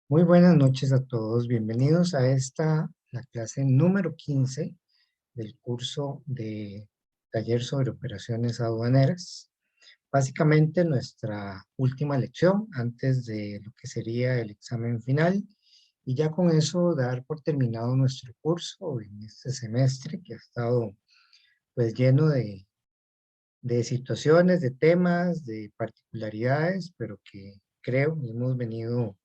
Muy buenas noches a todos. Bienvenidos a la clase número 15 del curso de taller sobre operaciones aduaneras. Básicamente nuestra última lección antes de lo que sería el examen final y ya con eso dar por terminado nuestro curso en este semestre que ha estado pues lleno de situaciones, de temas, de particularidades, pero que creo hemos venido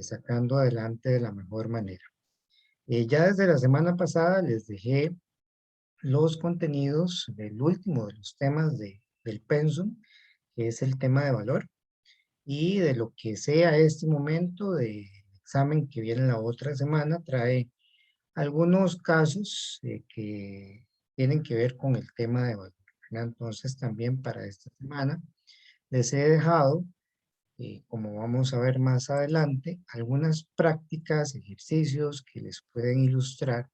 sacando adelante de la mejor manera. Ya desde la semana pasada les dejé los contenidos del último de los temas del Pensum, que es el tema de valor, y de lo que sea este momento de examen que viene la otra semana, trae algunos casos que tienen que ver con el tema de valor, ¿verdad? Entonces también para esta semana les he dejado como vamos a ver más adelante, algunas prácticas, ejercicios que les pueden ilustrar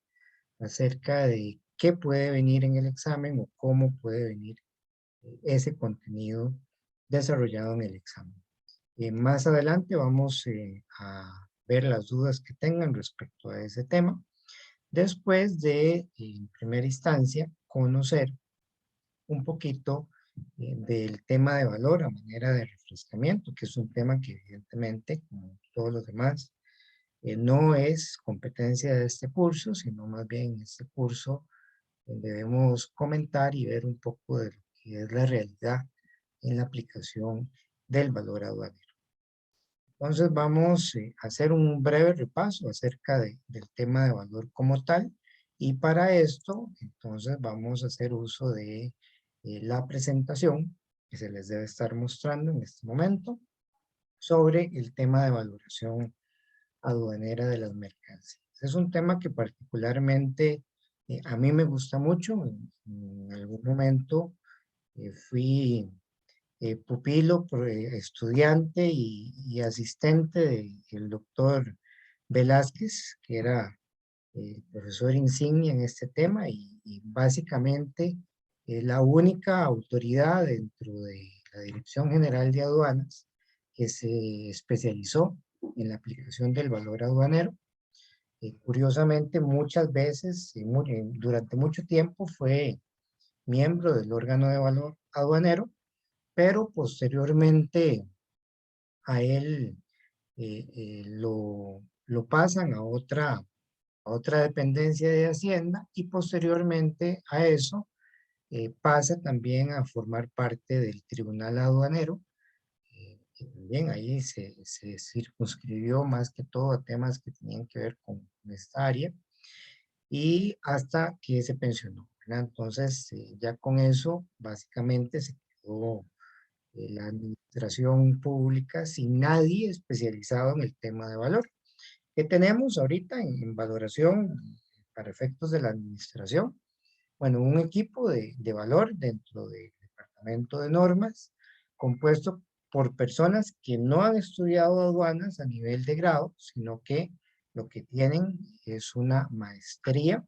acerca de qué puede venir en el examen o cómo puede venir ese contenido desarrollado en el examen. Más adelante vamos a ver las dudas que tengan respecto a ese tema, después de, en primera instancia, conocer un poquito del tema de valor a manera de refrescamiento, que es un tema que evidentemente, como todos los demás, no es competencia de este curso, sino más bien en este curso debemos comentar y ver un poco de lo que es la realidad en la aplicación del valor aduanero. Entonces vamos a hacer un breve repaso acerca del tema de valor como tal y para esto entonces vamos a hacer uso de la presentación que se les debe estar mostrando en este momento sobre el tema de valoración aduanera de las mercancías. Es un tema que particularmente a mí me gusta mucho. En algún momento fui pupilo, estudiante y asistente del doctor Velázquez, que era profesor insignia en este tema y básicamente la única autoridad dentro de la Dirección General de Aduanas que se especializó en la aplicación del valor aduanero. Curiosamente, muchas veces, durante mucho tiempo fue miembro del órgano de valor aduanero, pero posteriormente a él lo pasan a otra dependencia de Hacienda y posteriormente a eso pasa también a formar parte del Tribunal Aduanero, que también ahí se circunscribió más que todo a temas que tenían que ver con esta área y hasta que se pensionó, ¿verdad? Entonces, ya con eso, básicamente se quedó la administración pública sin nadie especializado en el tema de valor. ¿Qué tenemos ahorita en valoración para efectos de la administración? Bueno, un equipo de valor dentro del departamento de normas, compuesto por personas que no han estudiado aduanas a nivel de grado, sino que lo que tienen es una maestría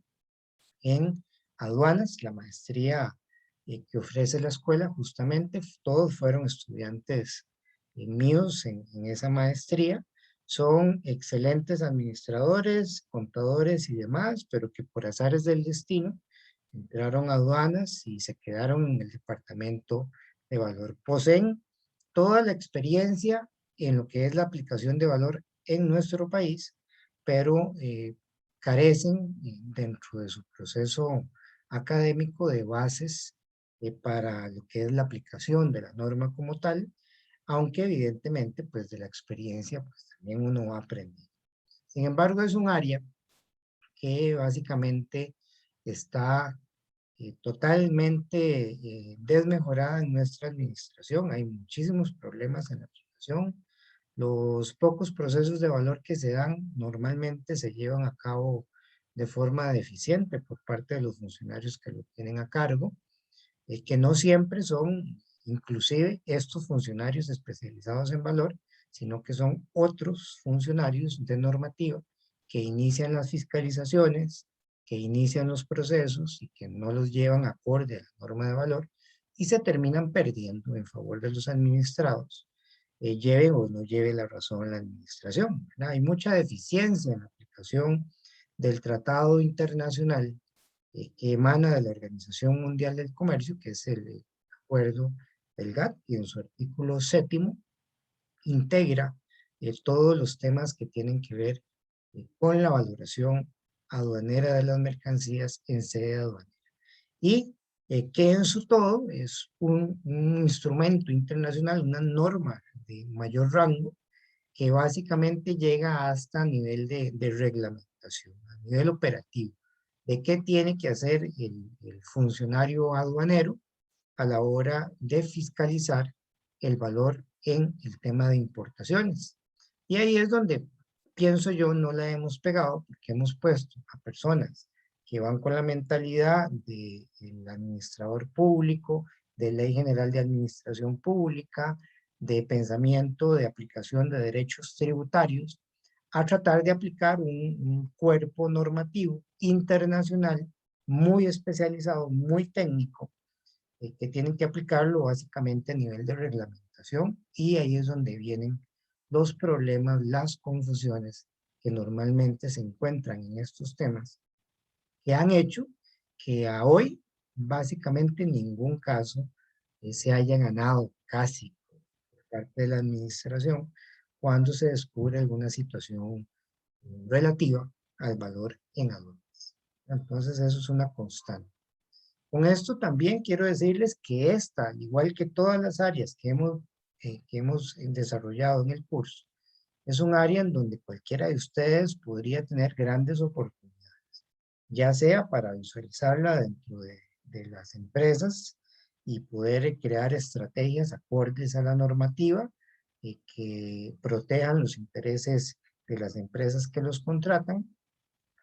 en aduanas, la maestría que ofrece la escuela, justamente todos fueron estudiantes míos en esa maestría, son excelentes administradores, contadores y demás, pero que por azares del destino entraron a aduanas y se quedaron en el departamento de valor. Poseen toda la experiencia en lo que es la aplicación de valor en nuestro país, pero carecen dentro de su proceso académico de bases para lo que es la aplicación de la norma como tal, aunque evidentemente pues de la experiencia pues también uno va a aprender. Sin embargo, es un área que básicamente está totalmente desmejorada en nuestra administración. Hay muchísimos problemas en la aplicación. Los pocos procesos de valor que se dan normalmente se llevan a cabo de forma deficiente por parte de los funcionarios que lo tienen a cargo, que no siempre son inclusive estos funcionarios especializados en valor, sino que son otros funcionarios de normativa que inician las fiscalizaciones, que inician los procesos y que no los llevan acorde a la norma de valor y se terminan perdiendo en favor de los administrados lleve o no lleve la razón la administración, ¿verdad? Hay mucha deficiencia en la aplicación del tratado internacional que emana de la Organización Mundial del Comercio, que es el acuerdo del GATT, y en su artículo 7º integra todos los temas que tienen que ver con la valoración aduanera de las mercancías en sede aduanera. Y que en su todo es un instrumento internacional, una norma de mayor rango, que básicamente llega hasta nivel de reglamentación, a nivel operativo, de qué tiene que hacer el funcionario aduanero a la hora de fiscalizar el valor en el tema de importaciones. Y ahí es donde pienso yo no la hemos pegado, porque hemos puesto a personas que van con la mentalidad del administrador público, de ley general de administración pública, de pensamiento de aplicación de derechos tributarios, a tratar de aplicar un cuerpo normativo internacional muy especializado, muy técnico, que tienen que aplicarlo básicamente a nivel de reglamentación, y ahí es donde vienen los problemas, las confusiones que normalmente se encuentran en estos temas, que han hecho que a hoy básicamente en ningún caso se haya ganado casi por parte de la administración cuando se descubre alguna situación relativa al valor en aduanas. Entonces eso es una constante. Con esto también quiero decirles que esta, al igual que todas las áreas que hemos desarrollado en el curso, es un área en donde cualquiera de ustedes podría tener grandes oportunidades, ya sea para visualizarla dentro de las empresas y poder crear estrategias acordes a la normativa y que protejan los intereses de las empresas que los contratan,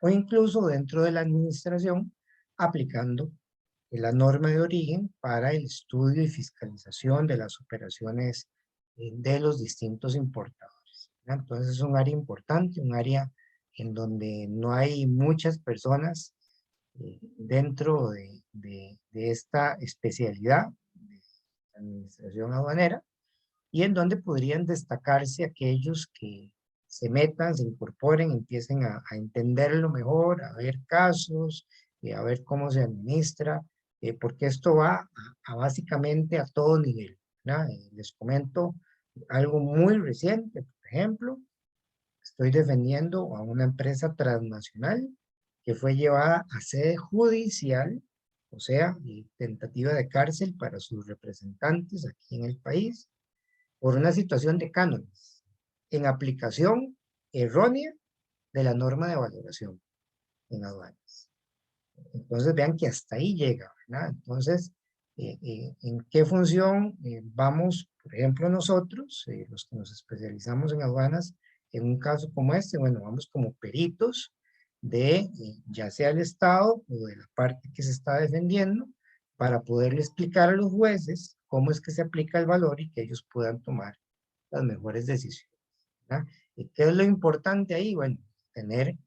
o incluso dentro de la administración aplicando la norma de origen para el estudio y fiscalización de las operaciones de los distintos importadores. Entonces es un área importante, un área en donde no hay muchas personas dentro de esta especialidad de administración aduanera, y en donde podrían destacarse aquellos que se metan, se incorporen, empiecen a entenderlo mejor, a ver casos, a ver cómo se administra, porque esto va básicamente a todo nivel, ¿verdad? Les comento algo muy reciente, por ejemplo, estoy defendiendo a una empresa transnacional que fue llevada a sede judicial, o sea, tentativa de cárcel para sus representantes aquí en el país, por una situación de cánones en aplicación errónea de la norma de valoración en aduanas. Entonces vean que hasta ahí llega, ¿verdad? Entonces, ¿en qué función vamos, por ejemplo, nosotros, los que nos especializamos en aduanas, en un caso como este? Bueno, vamos como peritos de ya sea el Estado o de la parte que se está defendiendo, para poderle explicar a los jueces cómo es que se aplica el valor y que ellos puedan tomar las mejores decisiones, ¿verdad? ¿Qué es lo importante ahí? Bueno, tener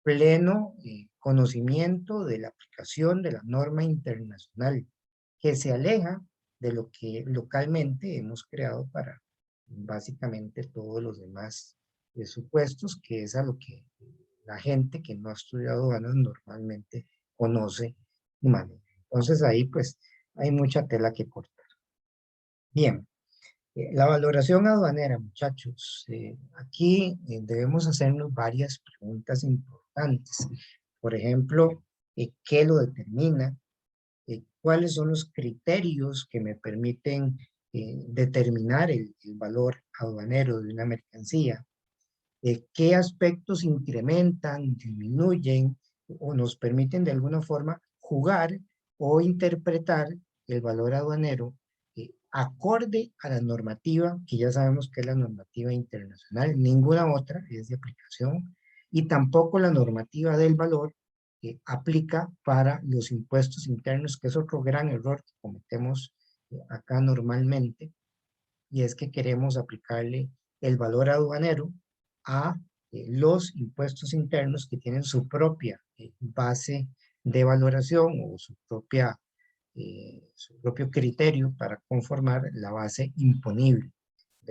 pleno conocimiento de la aplicación de la norma internacional, que se aleja de lo que localmente hemos creado para básicamente todos los demás supuestos, que es a lo que la gente que no ha estudiado aduanas normalmente conoce y maneja. Entonces ahí pues hay mucha tela que cortar. Bien. La valoración aduanera, muchachos, aquí debemos hacernos varias preguntas importantes. Por ejemplo, ¿qué lo determina? ¿Cuáles son los criterios que me permiten determinar el valor aduanero de una mercancía? ¿Qué aspectos incrementan, disminuyen o nos permiten de alguna forma jugar o interpretar el valor aduanero acorde a la normativa, que ya sabemos que es la normativa internacional? Ninguna otra es de aplicación, y tampoco la normativa del valor que aplica para los impuestos internos, que es otro gran error que cometemos acá normalmente, y es que queremos aplicarle el valor aduanero a los impuestos internos que tienen su propia base de valoración o su propio criterio para conformar la base imponible.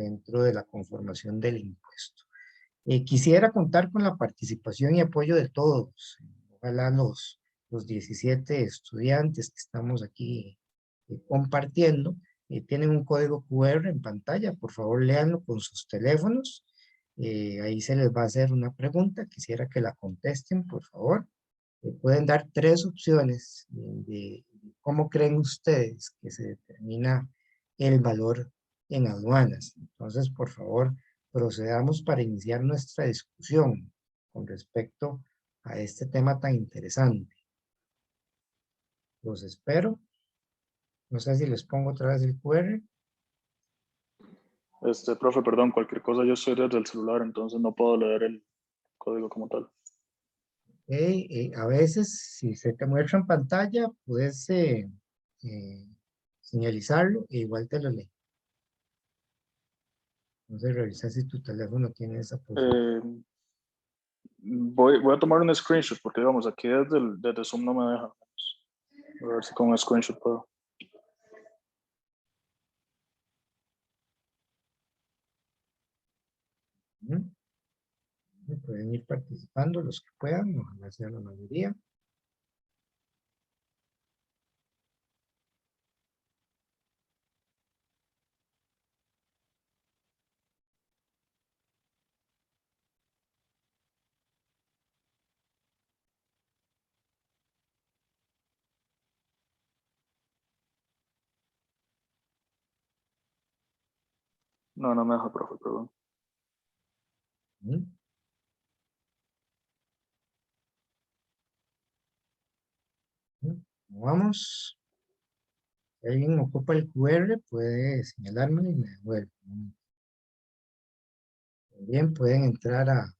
dentro de la conformación del impuesto. Quisiera contar con la participación y apoyo de todos. Ojalá los 17 estudiantes que estamos aquí compartiendo tienen un código QR en pantalla. Por favor, léanlo con sus teléfonos. Ahí se les va a hacer una pregunta. Quisiera que la contesten, por favor. Pueden dar tres opciones de cómo creen ustedes que se determina el valor en aduanas. Entonces, por favor, procedamos para iniciar nuestra discusión con respecto a este tema tan interesante. Los espero. No sé si les pongo otra vez el QR. Profe, perdón, cualquier cosa yo estoy desde el celular, entonces no puedo leer el código como tal. A veces, si se te muestra en pantalla, puedes señalizarlo e igual te lo lee. Entonces, revisa si tu teléfono tiene esa posibilidad. Voy a tomar un screenshot porque, digamos, aquí desde Zoom no me deja. A ver si con un screenshot puedo. Pueden ir participando los que puedan, ojalá sea la mayoría. No, no me deja, profe, perdón. Vamos. Si alguien ocupa el QR, puede señalármelo y me devuelve. También pueden entrar a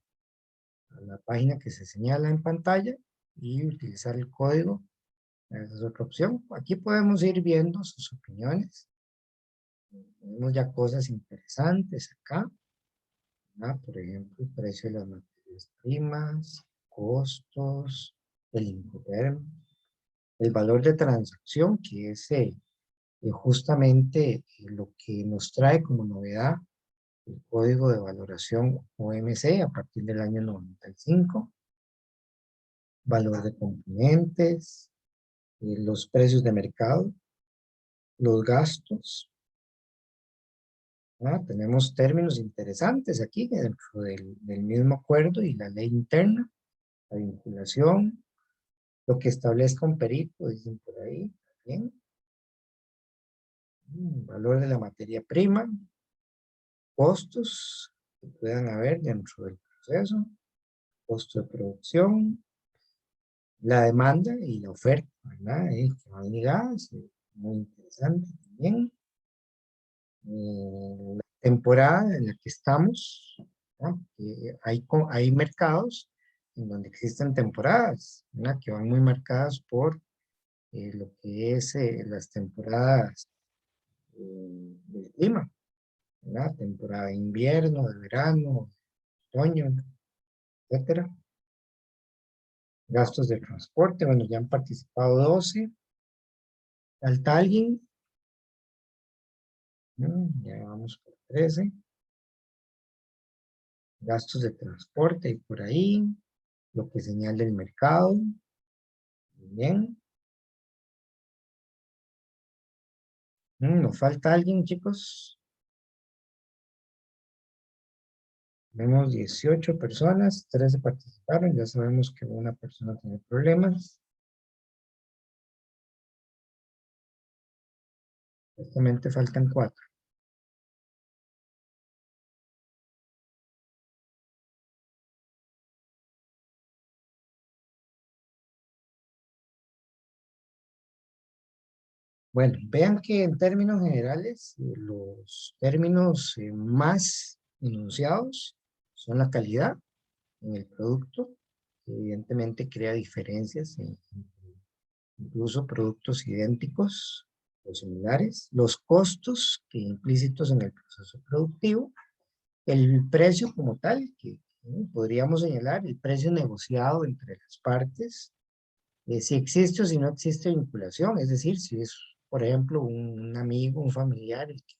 la página que se señala en pantalla y utilizar el código. Esa es otra opción. Aquí podemos ir viendo sus opiniones. Tenemos ya cosas interesantes acá. Por ejemplo, el precio de las materias primas, costos, el Incoterm, el valor de transacción, que es justamente lo que nos trae como novedad el código de valoración OMC a partir del año 95, valor de componentes, los precios de mercado, los gastos. Tenemos términos interesantes aquí dentro del mismo acuerdo y la ley interna, la vinculación, lo que establezca un perito, dicen por ahí, también. Valor de la materia prima, costos que puedan haber dentro del proceso, costo de producción, la demanda y la oferta, ¿verdad? Que van ligadas, muy interesante también. La temporada en la que estamos, ¿no? Hay mercados en donde existen temporadas, ¿verdad? Que van muy marcadas por lo que es las temporadas del clima, ¿verdad? Temporada de invierno, de verano, otoño, etcétera. Gastos de transporte, bueno, ya han participado 12. ¿Falta alguien? Ya vamos por 13. Gastos de transporte y por ahí. Lo que señala el mercado. Muy bien. ¿Nos falta alguien, chicos? Vemos 18 personas, 13 participaron, ya sabemos que una persona tiene problemas. Justamente faltan 4. Bueno, vean que en términos generales, los términos más enunciados son la calidad en el producto, que evidentemente crea diferencias en incluso productos idénticos o similares, los costos que implícitos en el proceso productivo, el precio como tal, que podríamos señalar el precio negociado entre las partes, si existe o si no existe vinculación, es decir, si es, por ejemplo, un amigo, un familiar, el que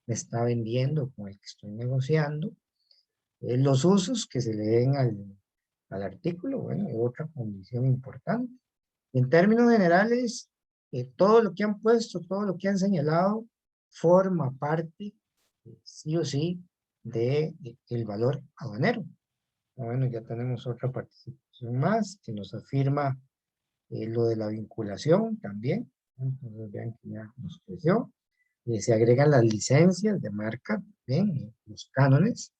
me está vendiendo, con el que estoy negociando, los usos que se le den al artículo, bueno, es otra condición importante. En términos generales, todo lo que han puesto, todo lo que han señalado, forma parte, sí o sí, el valor aduanero. Bueno, ya tenemos otra participación más que nos afirma lo de la vinculación también. Entonces vean que ya nos creció. Se agregan las licencias de marca, también, los cánones.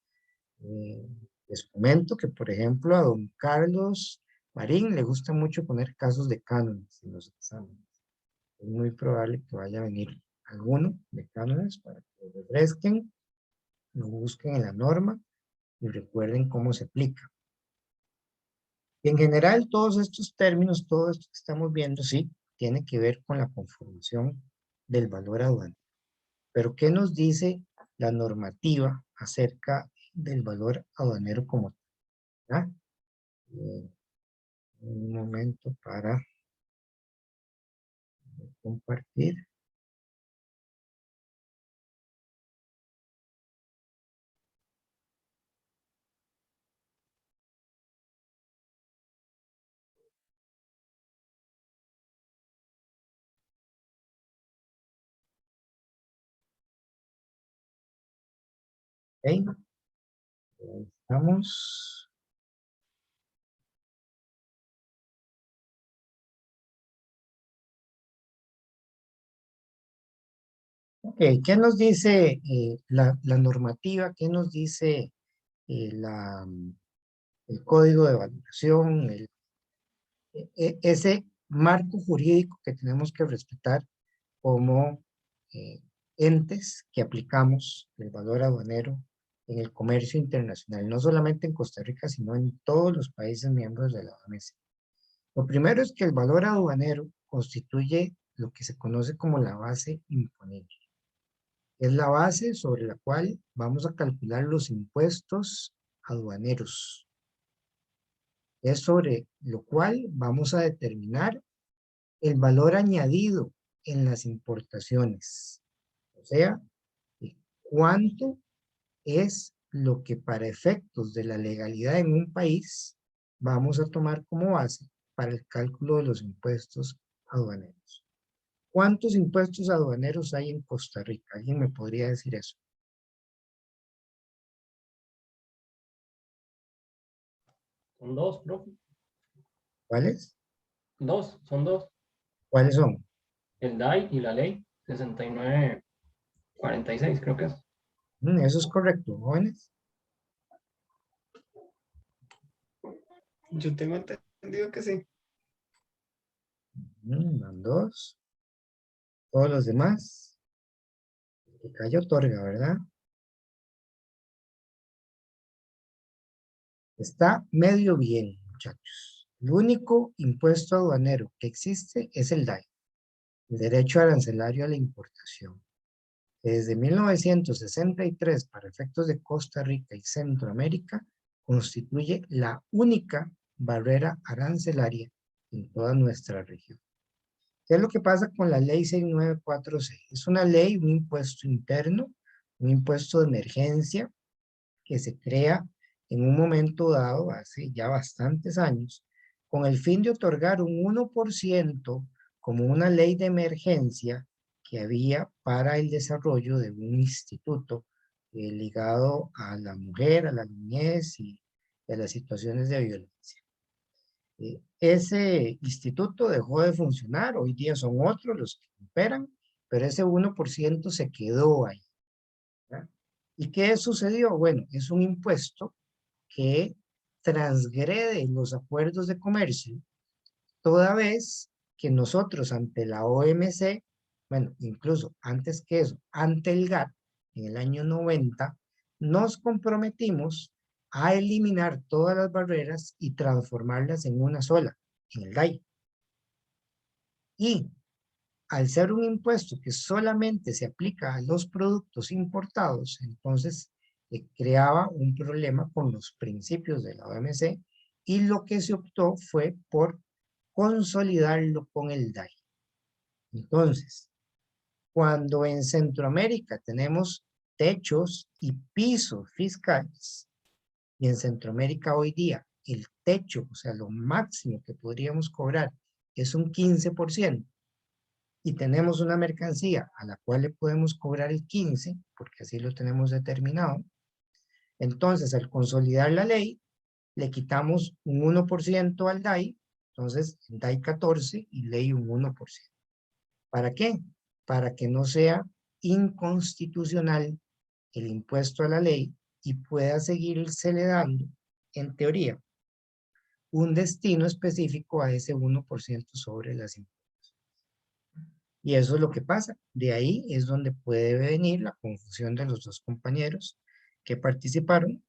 Les comento que, por ejemplo, a don Carlos Marín le gusta mucho poner casos de cánones en los exámenes. Es muy probable que vaya a venir alguno de cánones para que lo refresquen, lo busquen en la norma y recuerden cómo se aplica. Y en general, todos estos términos, todo esto que estamos viendo, sí, tiene que ver con la conformación del valor aduanero. Pero, ¿qué nos dice la normativa acerca del valor aduanero como tal? Un momento para compartir. Ok, estamos. Ok, ¿qué nos dice la normativa? ¿Qué nos dice eh, la, el código de valoración? Ese marco jurídico que tenemos que respetar como eh, entes que aplicamos el valor aduanero en el comercio internacional, no solamente en Costa Rica, sino en todos los países miembros de la OMC. Lo primero es que el valor aduanero constituye lo que se conoce como la base imponible. Es la base sobre la cual vamos a calcular los impuestos aduaneros. Es sobre lo cual vamos a determinar el valor añadido en las importaciones. O sea, cuánto es lo que para efectos de la legalidad en un país vamos a tomar como base para el cálculo de los impuestos aduaneros. ¿Cuántos impuestos aduaneros hay en Costa Rica? ¿Alguien me podría decir eso? Son dos, profe. ¿Cuáles? Son dos. ¿Cuáles son? El DAI y la ley 6946, creo que es. Eso es correcto, jóvenes. Yo tengo entendido que sí. Van dos. Todos los demás. El que cayó otorga, ¿verdad? Está medio bien, muchachos. El único impuesto aduanero que existe es el DAI, el derecho arancelario a la importación. Desde 1963, para efectos de Costa Rica y Centroamérica, constituye la única barrera arancelaria en toda nuestra región. ¿Qué es lo que pasa con la ley 6946? Es una ley, un impuesto interno, un impuesto de emergencia que se crea en un momento dado, hace ya bastantes años, con el fin de otorgar un 1% como una ley de emergencia que había para el desarrollo de un instituto ligado a la mujer, a la niñez y a las situaciones de violencia. Ese instituto dejó de funcionar, hoy día son otros los que operan, pero ese 1% se quedó ahí, ¿verdad? ¿Y qué sucedió? Bueno, es un impuesto que transgrede los acuerdos de comercio, toda vez que nosotros ante la OMC, bueno, incluso antes que eso, ante el GATT, en el año 90, nos comprometimos a eliminar todas las barreras y transformarlas en una sola, en el DAI. Y al ser un impuesto que solamente se aplica a los productos importados, entonces creaba un problema con los principios de la OMC y lo que se optó fue por consolidarlo con el DAI. Entonces, cuando en Centroamérica tenemos techos y pisos fiscales, y en Centroamérica hoy día el techo, o sea, lo máximo que podríamos cobrar es un 15%, y tenemos una mercancía a la cual le podemos cobrar el 15%, porque así lo tenemos determinado, entonces al consolidar la ley, le quitamos un 1% al DAI, entonces DAI 14 y ley un 1%. ¿Para qué? Para que no sea inconstitucional el impuesto a la ley y pueda seguirse le dando, en teoría, un destino específico a ese 1% sobre las impuestos. Y eso es lo que pasa. De ahí es donde puede venir la confusión de los dos compañeros que participaron,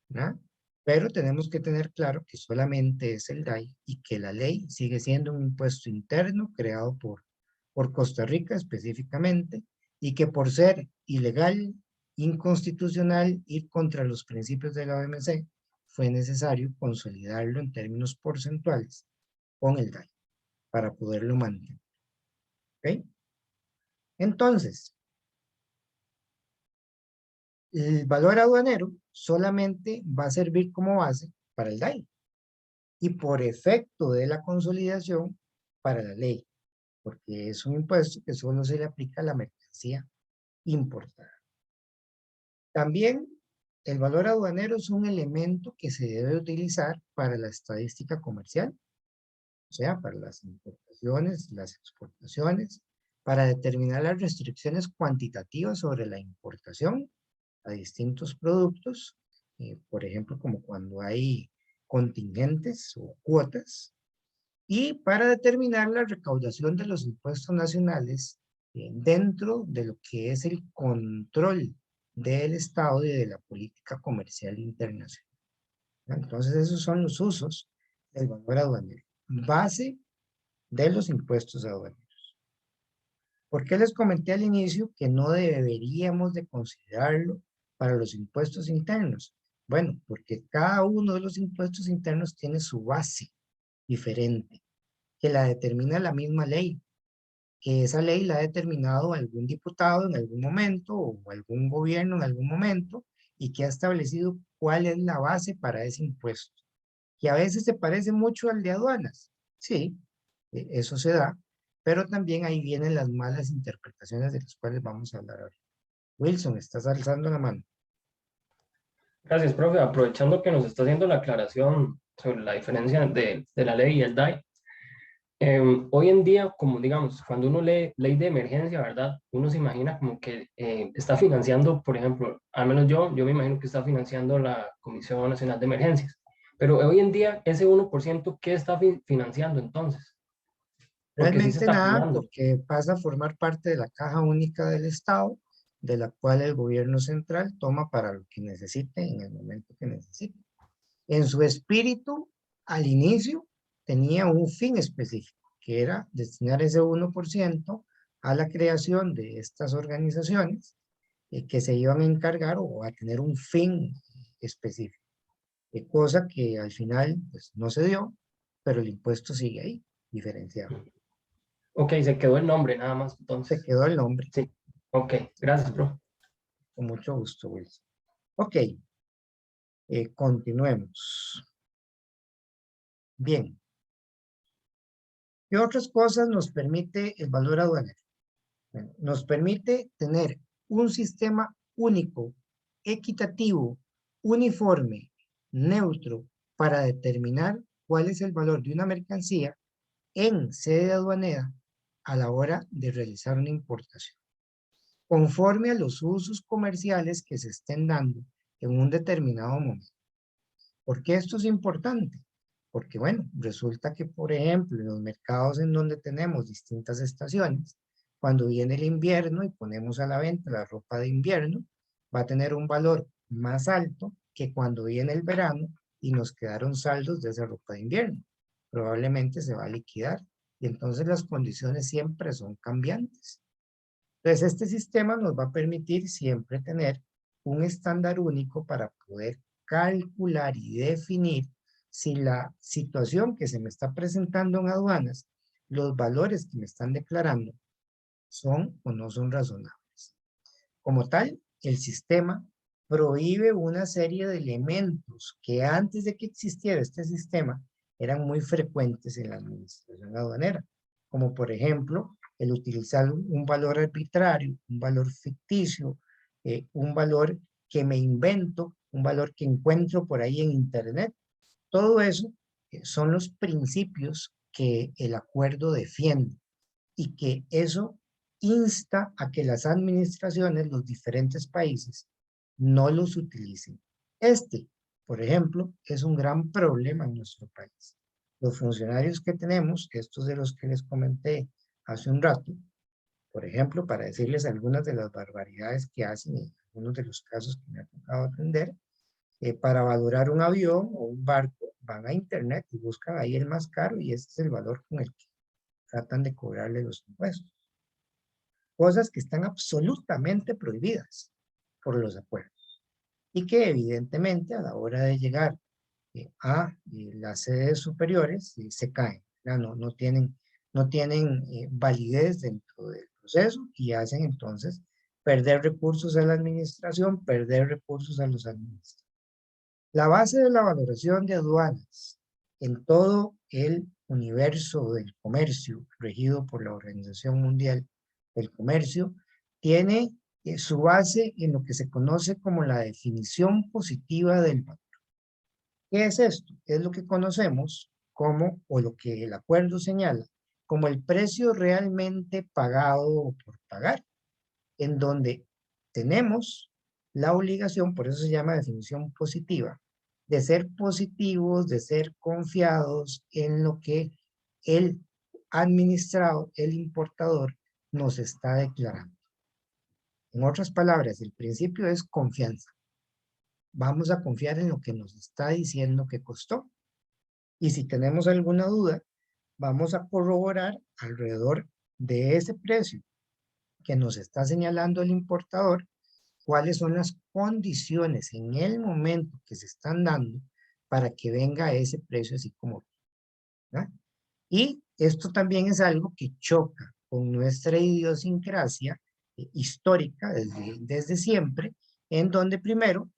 ¿no? Pero tenemos que tener claro que solamente es el DAI y que la ley sigue siendo un impuesto interno creado por Costa Rica específicamente, y que por ser ilegal, inconstitucional, ir contra los principios de la OMC, fue necesario consolidarlo en términos porcentuales con el DAI para poderlo mantener. ¿Ok? Entonces, el valor aduanero solamente va a servir como base para el DAI y por efecto de la consolidación para la ley, porque es un impuesto que solo se le aplica a la mercancía importada. También el valor aduanero es un elemento que se debe utilizar para la estadística comercial, o sea, para las importaciones, las exportaciones, para determinar las restricciones cuantitativas sobre la importación a distintos productos, por ejemplo, como cuando hay contingentes o cuotas, y para determinar la recaudación de los impuestos nacionales dentro de lo que es el control del Estado y de la política comercial internacional. Entonces, esos son los usos del valor aduanero, base de los impuestos aduaneros. ¿Por qué les comenté al inicio que no deberíamos de considerarlo para los impuestos internos? Bueno, porque cada uno de los impuestos internos tiene su base diferente, que la determina la misma ley, que esa ley la ha determinado algún diputado en algún momento o algún gobierno en algún momento, y que ha establecido cuál es la base para ese impuesto, que a veces se parece mucho al de aduanas. Sí, eso se da, pero también ahí vienen las malas interpretaciones de las cuales vamos a hablar ahora. Wilson, estás alzando la mano. Gracias, profe. Aprovechando que nos está haciendo la aclaración sobre la diferencia de la ley y el DAI, hoy en día, como digamos, cuando uno lee ley de emergencia, ¿verdad? Uno se imagina como que está financiando, por ejemplo, al menos yo me imagino que está financiando la Comisión Nacional de Emergencias. Pero hoy en día, ese 1%, ¿qué está financiando entonces? Porque sí se Realmente está nada, peleando. porque pasa a formar parte de la caja única del Estado, de la cual el gobierno central toma para lo que necesite en el momento que necesite. En su espíritu, al inicio, tenía un fin específico, que era destinar ese 1% a la creación de estas organizaciones que se iban a encargar o a tener un fin específico. Cosa que al final pues, no se dio, pero el impuesto sigue ahí, diferenciado. Ok, se quedó el nombre nada más, Se entonces. quedó el nombre. Sí, ok, gracias, profe. Con mucho gusto, Wilson. Ok, continuemos. Bien. ¿Qué otras cosas nos permite el valor aduanero? Bueno, nos permite tener un sistema único, equitativo, uniforme, neutro, para determinar cuál es el valor de una mercancía en sede aduanera a la hora de realizar una importación, conforme a los usos comerciales que se estén dando en un determinado momento. ¿Por qué esto es importante? Porque, bueno, resulta que, por ejemplo, en los mercados en donde tenemos distintas estaciones, cuando viene el invierno y ponemos a la venta la ropa de invierno, va a tener un valor más alto que cuando viene el verano y nos quedaron saldos de esa ropa de invierno. Probablemente se va a liquidar y entonces las condiciones siempre son cambiantes. Entonces, este sistema nos va a permitir siempre tener un estándar único para poder calcular y definir si la situación que se me está presentando en aduanas, los valores que me están declarando, son o no son razonables. Como tal, el sistema prohíbe una serie de elementos que antes de que existiera este sistema eran muy frecuentes en la administración aduanera, como por ejemplo el utilizar un valor arbitrario, un valor ficticio, un valor que me invento, un valor que encuentro por ahí en internet. Todo eso son los principios que el acuerdo defiende y que eso insta a que las administraciones, los diferentes países, no los utilicen. Por ejemplo, es un gran problema en nuestro país. Los funcionarios que tenemos, estos de los que les comenté hace un rato, por ejemplo, para decirles algunas de las barbaridades que hacen en algunos de los casos que me ha tocado atender, para valorar un avión o un barco, van a internet y buscan ahí el más caro y ese es el valor con el que tratan de cobrarle los impuestos. Cosas que están absolutamente prohibidas por los acuerdos y que evidentemente a la hora de llegar a las sedes superiores se caen, no tienen validez dentro del proceso y hacen entonces perder recursos a la administración, perder recursos a los administradores. La base de la valoración de aduanas en todo el universo del comercio regido por la Organización Mundial del Comercio tiene su base en lo que se conoce como la definición positiva del valor. ¿Qué es esto? Es lo que conocemos como, o lo que el acuerdo señala, como el precio realmente pagado o por pagar, en donde tenemos la obligación, por eso se llama definición positiva, de ser positivos, de ser confiados en lo que el administrador, el importador, nos está declarando. En otras palabras, el principio es confianza. Vamos a confiar en lo que nos está diciendo que costó. Y si tenemos alguna duda, vamos a corroborar alrededor de ese precio que nos está señalando el importador, cuáles son las condiciones en el momento que se están dando para que venga ese precio así como. ¿verdad? Y esto también es algo que choca con nuestra idiosincrasia histórica desde siempre, en donde primero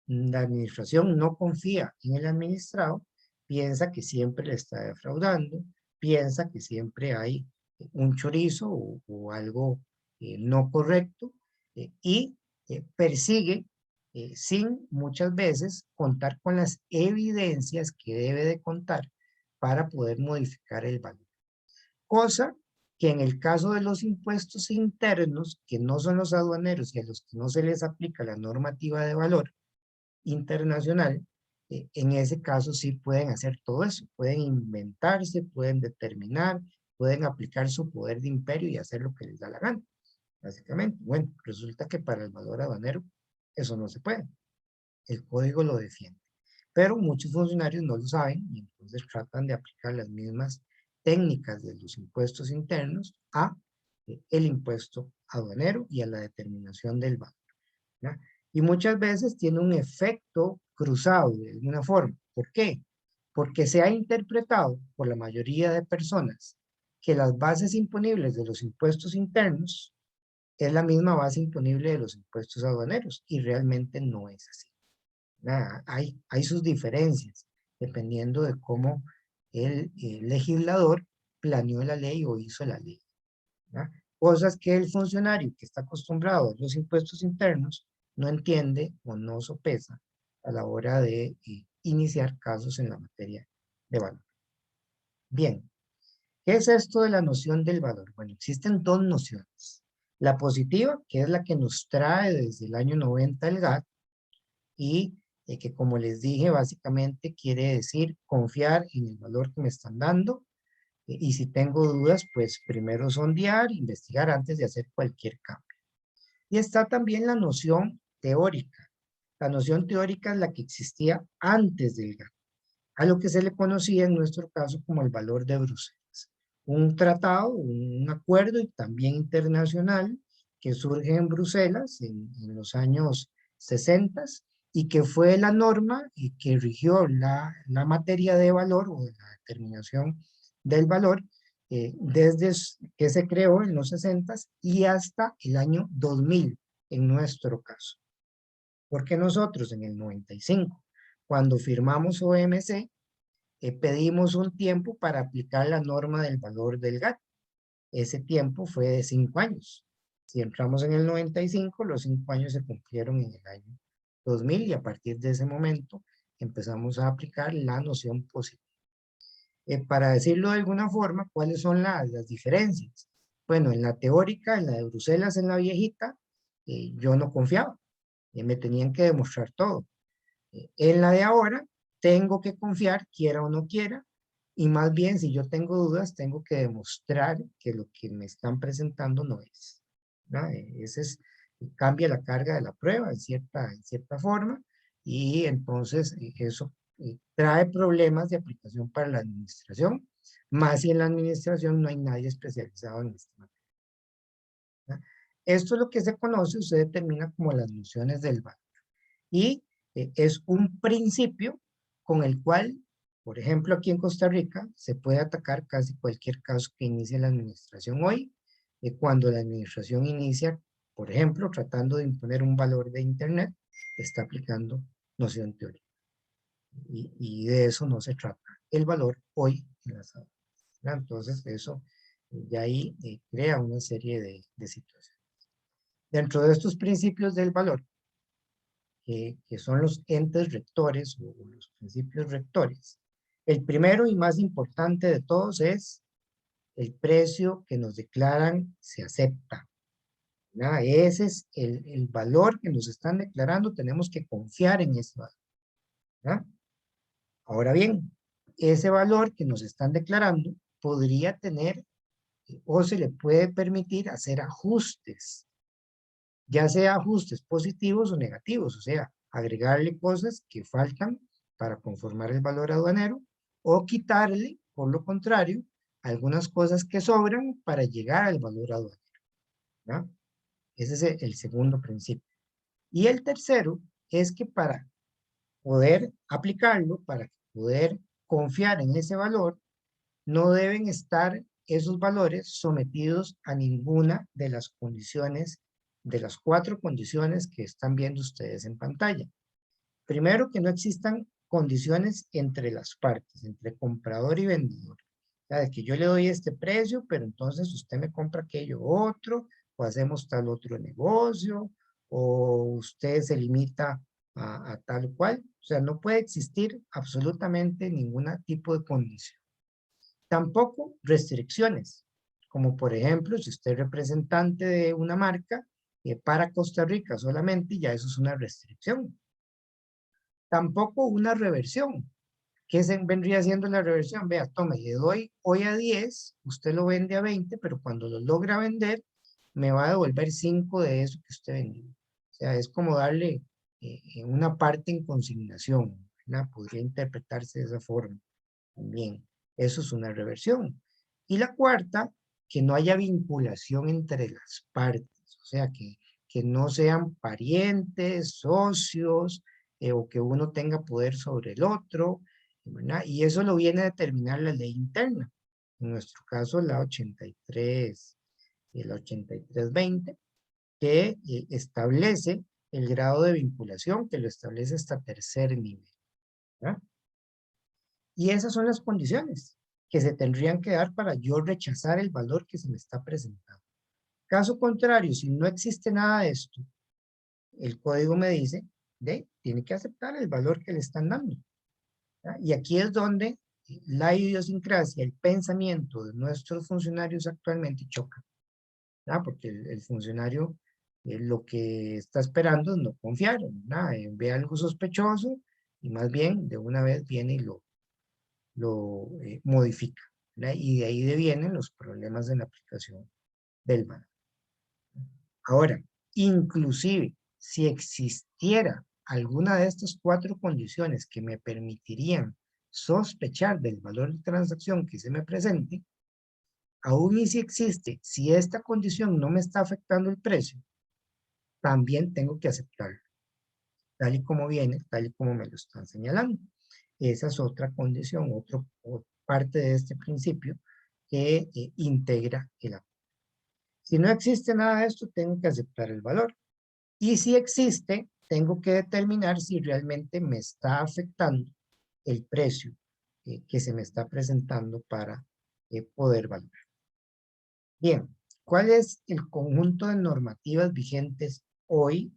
la administración no confía en el administrado, piensa que siempre le está defraudando, piensa que siempre hay un chorizo o algo no correcto y persigue sin muchas veces contar con las evidencias que debe de contar para poder modificar el valor. Cosa que en el caso de los impuestos internos, que no son los aduaneros y a los que no se les aplica la normativa de valor internacional, en ese caso sí pueden hacer todo eso, pueden inventarse, pueden determinar, pueden aplicar su poder de imperio y hacer lo que les da la gana, básicamente. Bueno, resulta que para el valor aduanero eso no se puede, el código lo defiende. Pero muchos funcionarios no lo saben y entonces tratan de aplicar las mismas técnicas de los impuestos internos a el impuesto aduanero y a la determinación del valor. ¿ya? Y muchas veces tiene un efecto cruzado de alguna forma. ¿Por qué? Porque se ha interpretado por la mayoría de personas que las bases imponibles de los impuestos internos es la misma base imponible de los impuestos aduaneros y realmente no es así. Hay sus diferencias dependiendo de cómo el legislador planeó la ley o hizo la ley. ¿verdad? Cosas que el funcionario que está acostumbrado a los impuestos internos no entiende o no sopesa a la hora de iniciar casos en la materia de valor. Bien, ¿qué es esto de la noción del valor? Bueno, existen dos nociones. La positiva, que es la que nos trae desde el año 90 el GATT, y que como les dije, básicamente quiere decir confiar en el valor que me están dando, y si tengo dudas, pues primero sondear, investigar antes de hacer cualquier cambio. Y está también la noción teórica. La noción teórica es la que existía antes del GATT, a lo que se le conocía en nuestro caso como el valor de Bruselas. Un tratado, un acuerdo y también internacional que surge en Bruselas en los años 60 y que fue la norma y que rigió la materia de valor o de la determinación del valor desde que se creó en los 60 y hasta el año 2000, en nuestro caso. Porque nosotros en el 95, cuando firmamos OMC, pedimos un tiempo para aplicar la norma del valor del GAT. Ese tiempo fue de 5 años. Si entramos en el 95, los 5 años se cumplieron en el año 2000 y a partir de ese momento empezamos a aplicar la noción positiva. Para decirlo de alguna forma, ¿cuáles son las diferencias? Bueno, en la teórica, en la de Bruselas, en la viejita, yo no confiaba. Me tenían que demostrar todo. En la de ahora, tengo que confiar, quiera o no quiera, y más bien, si yo tengo dudas, tengo que demostrar que lo que me están presentando no es. ¿No? Ese es, cambia la carga de la prueba en cierta forma, y entonces eso trae problemas de aplicación para la administración, más si en la administración no hay nadie especializado en este tema. ¿No? Esto es lo que se conoce, se determina como las nociones del valor. Y es un principio con el cual, por ejemplo, aquí en Costa Rica, se puede atacar casi cualquier caso que inicie la administración hoy, cuando la administración inicia, por ejemplo, tratando de imponer un valor de Internet, está aplicando noción teórica. Y de eso no se trata el valor hoy en las aulas. Entonces, eso ya ahí crea una serie de situaciones. Dentro de estos principios del valor, que son los entes rectores o los principios rectores. El primero y más importante de todos es el precio que nos declaran se acepta. ¿Verdad? Ese es el valor que nos están declarando, tenemos que confiar en ese valor. ¿Verdad? Ahora bien, ese valor que nos están declarando podría tener o se le puede permitir hacer ajustes, ya sea ajustes positivos o negativos, o sea, agregarle cosas que faltan para conformar el valor aduanero o quitarle, por lo contrario, algunas cosas que sobran para llegar al valor aduanero. ¿No? Ese es el segundo principio. Y el tercero es que para poder aplicarlo, para poder confiar en ese valor, no deben estar esos valores sometidos a ninguna de las condiciones, de las 4 condiciones que están viendo ustedes en pantalla. Primero, que no existan condiciones entre las partes, entre comprador y vendedor. O sea, de que yo le doy este precio, pero entonces usted me compra aquello otro, o hacemos tal otro negocio, o usted se limita a tal cual. O sea, no puede existir absolutamente ningún tipo de condición. Tampoco restricciones, como por ejemplo, si usted es representante de una marca para Costa Rica solamente, ya eso es una restricción. Tampoco una reversión. ¿Qué vendría siendo la reversión? Vea, tome, le doy hoy a 10, usted lo vende a 20, pero cuando lo logra vender, me va a devolver 5 de eso que usted vendió. O sea, es como darle una parte en consignación, ¿verdad? Podría interpretarse de esa forma también. Eso es una reversión. Y la cuarta, que no haya vinculación entre las partes, o sea, que no sean parientes, socios, o que uno tenga poder sobre el otro, ¿verdad? Y eso lo viene a determinar la ley interna. En nuestro caso, la 83, la 8320, que establece el grado de vinculación, que lo establece hasta tercer nivel, ¿verdad? Y esas son las condiciones que se tendrían que dar para yo rechazar el valor que se me está presentando. Caso contrario, si no existe nada de esto, el código me dice, tiene que aceptar el valor que le están dando. ¿Ya? Y aquí es donde la idiosincrasia, el pensamiento de nuestros funcionarios actualmente choca. ¿Ya? Porque el funcionario lo que está esperando es no confiar, ve algo sospechoso y más bien de una vez viene y lo modifica, ¿verdad? Y de ahí devienen los problemas en la aplicación del valor. Ahora, inclusive, si existiera alguna de estas 4 condiciones que me permitirían sospechar del valor de transacción que se me presente, aún y si existe, si esta condición no me está afectando el precio, también tengo que aceptarlo, tal y como viene, tal y como me lo están señalando. Esa es otra condición, otra parte de este principio que integra el acuerdo. Si no existe nada de esto, tengo que aceptar el valor. Y si existe, tengo que determinar si realmente me está afectando el precio que se me está presentando para poder valorar. Bien, ¿cuál es el conjunto de normativas vigentes hoy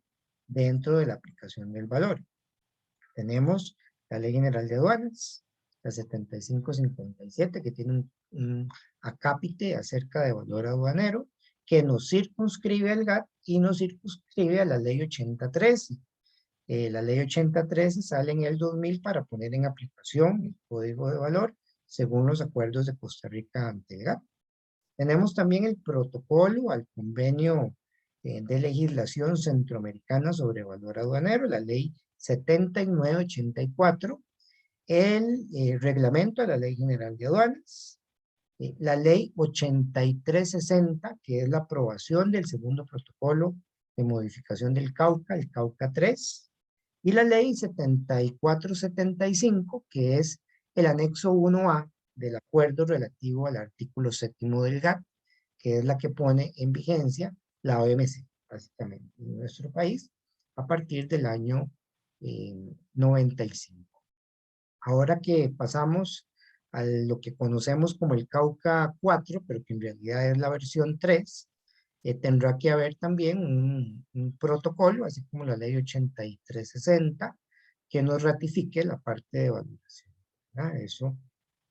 dentro de la aplicación del valor? Tenemos la Ley General de Aduanas, la 7557, que tiene un acápite acerca de valor aduanero, que nos circunscribe al GATT y nos circunscribe a la Ley 8013. La Ley 8013 sale en el 2000 para poner en aplicación el Código de Valor según los acuerdos de Costa Rica ante el GATT. Tenemos también el protocolo al convenio de legislación centroamericana sobre valor aduanero, la Ley 7984, el reglamento de la Ley General de Aduanas, la Ley 8360, que es la aprobación del segundo protocolo de modificación del Cauca, el Cauca 3, y la Ley 7475, que es el anexo 1A del acuerdo relativo al artículo 7º del GATT, que es la que pone en vigencia la OMC, básicamente, en nuestro país, a partir del año 95. Ahora que pasamos a lo que conocemos como el Cauca 4, pero que en realidad es la versión 3, tendrá que haber también un protocolo, así como la ley 8360, que nos ratifique la parte de valoración.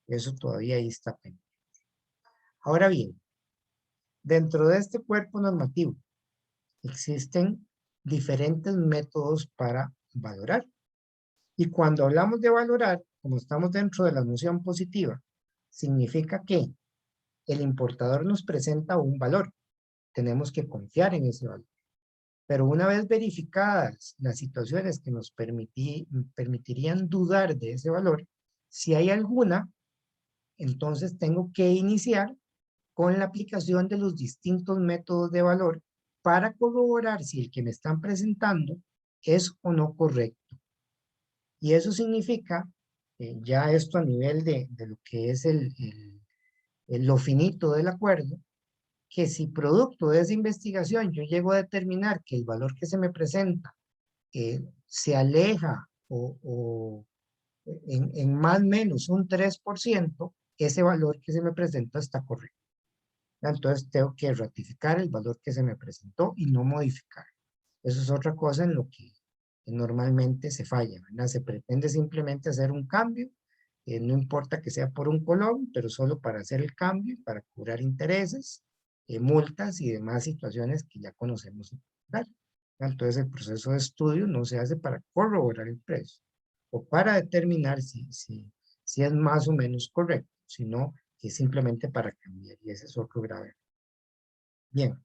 Eso todavía ahí está pendiente. Ahora bien, dentro de este cuerpo normativo existen diferentes métodos para valorar. Y cuando hablamos de valorar, como estamos dentro de la noción positiva, significa que el importador nos presenta un valor. Tenemos que confiar en ese valor. Pero una vez verificadas las situaciones que nos permitirían dudar de ese valor, si hay alguna, entonces tengo que iniciar con la aplicación de los distintos métodos de valor para corroborar si el que me están presentando es o no correcto. Y eso significa, ya esto a nivel de lo que es lo finito del acuerdo, que si producto de esa investigación yo llego a determinar que el valor que se me presenta se aleja o en más o menos un 3%, ese valor que se me presenta está correcto. Entonces tengo que ratificar el valor que se me presentó y no modificar. Eso es otra cosa en lo que normalmente se falla, ¿verdad? Se pretende simplemente hacer un cambio, no importa que sea por un colón, pero solo para hacer el cambio, para cobrar intereses, multas y demás situaciones que ya conocemos. Entonces el proceso de estudio no se hace para corroborar el precio o para determinar si es más o menos correcto, sino que es simplemente para cambiar, y ese es otro grave. Bien,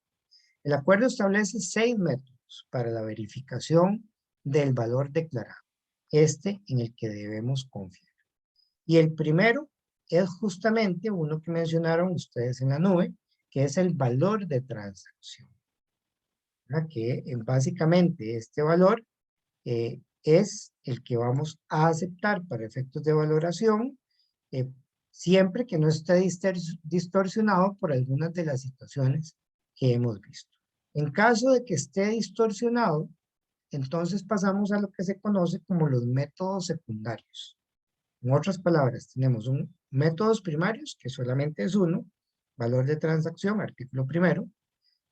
el acuerdo establece 6 métodos para la verificación del valor declarado, en el que debemos confiar. Y el primero es justamente uno que mencionaron ustedes en la nube, que es el valor de transacción. Que básicamente este valor es el que vamos a aceptar para efectos de valoración, siempre que no esté distorsionado por algunas de las situaciones que hemos visto. En caso de que esté distorsionado, entonces pasamos a lo que se conoce como los métodos secundarios. En otras palabras, tenemos métodos primarios, que solamente es uno, valor de transacción, artículo primero,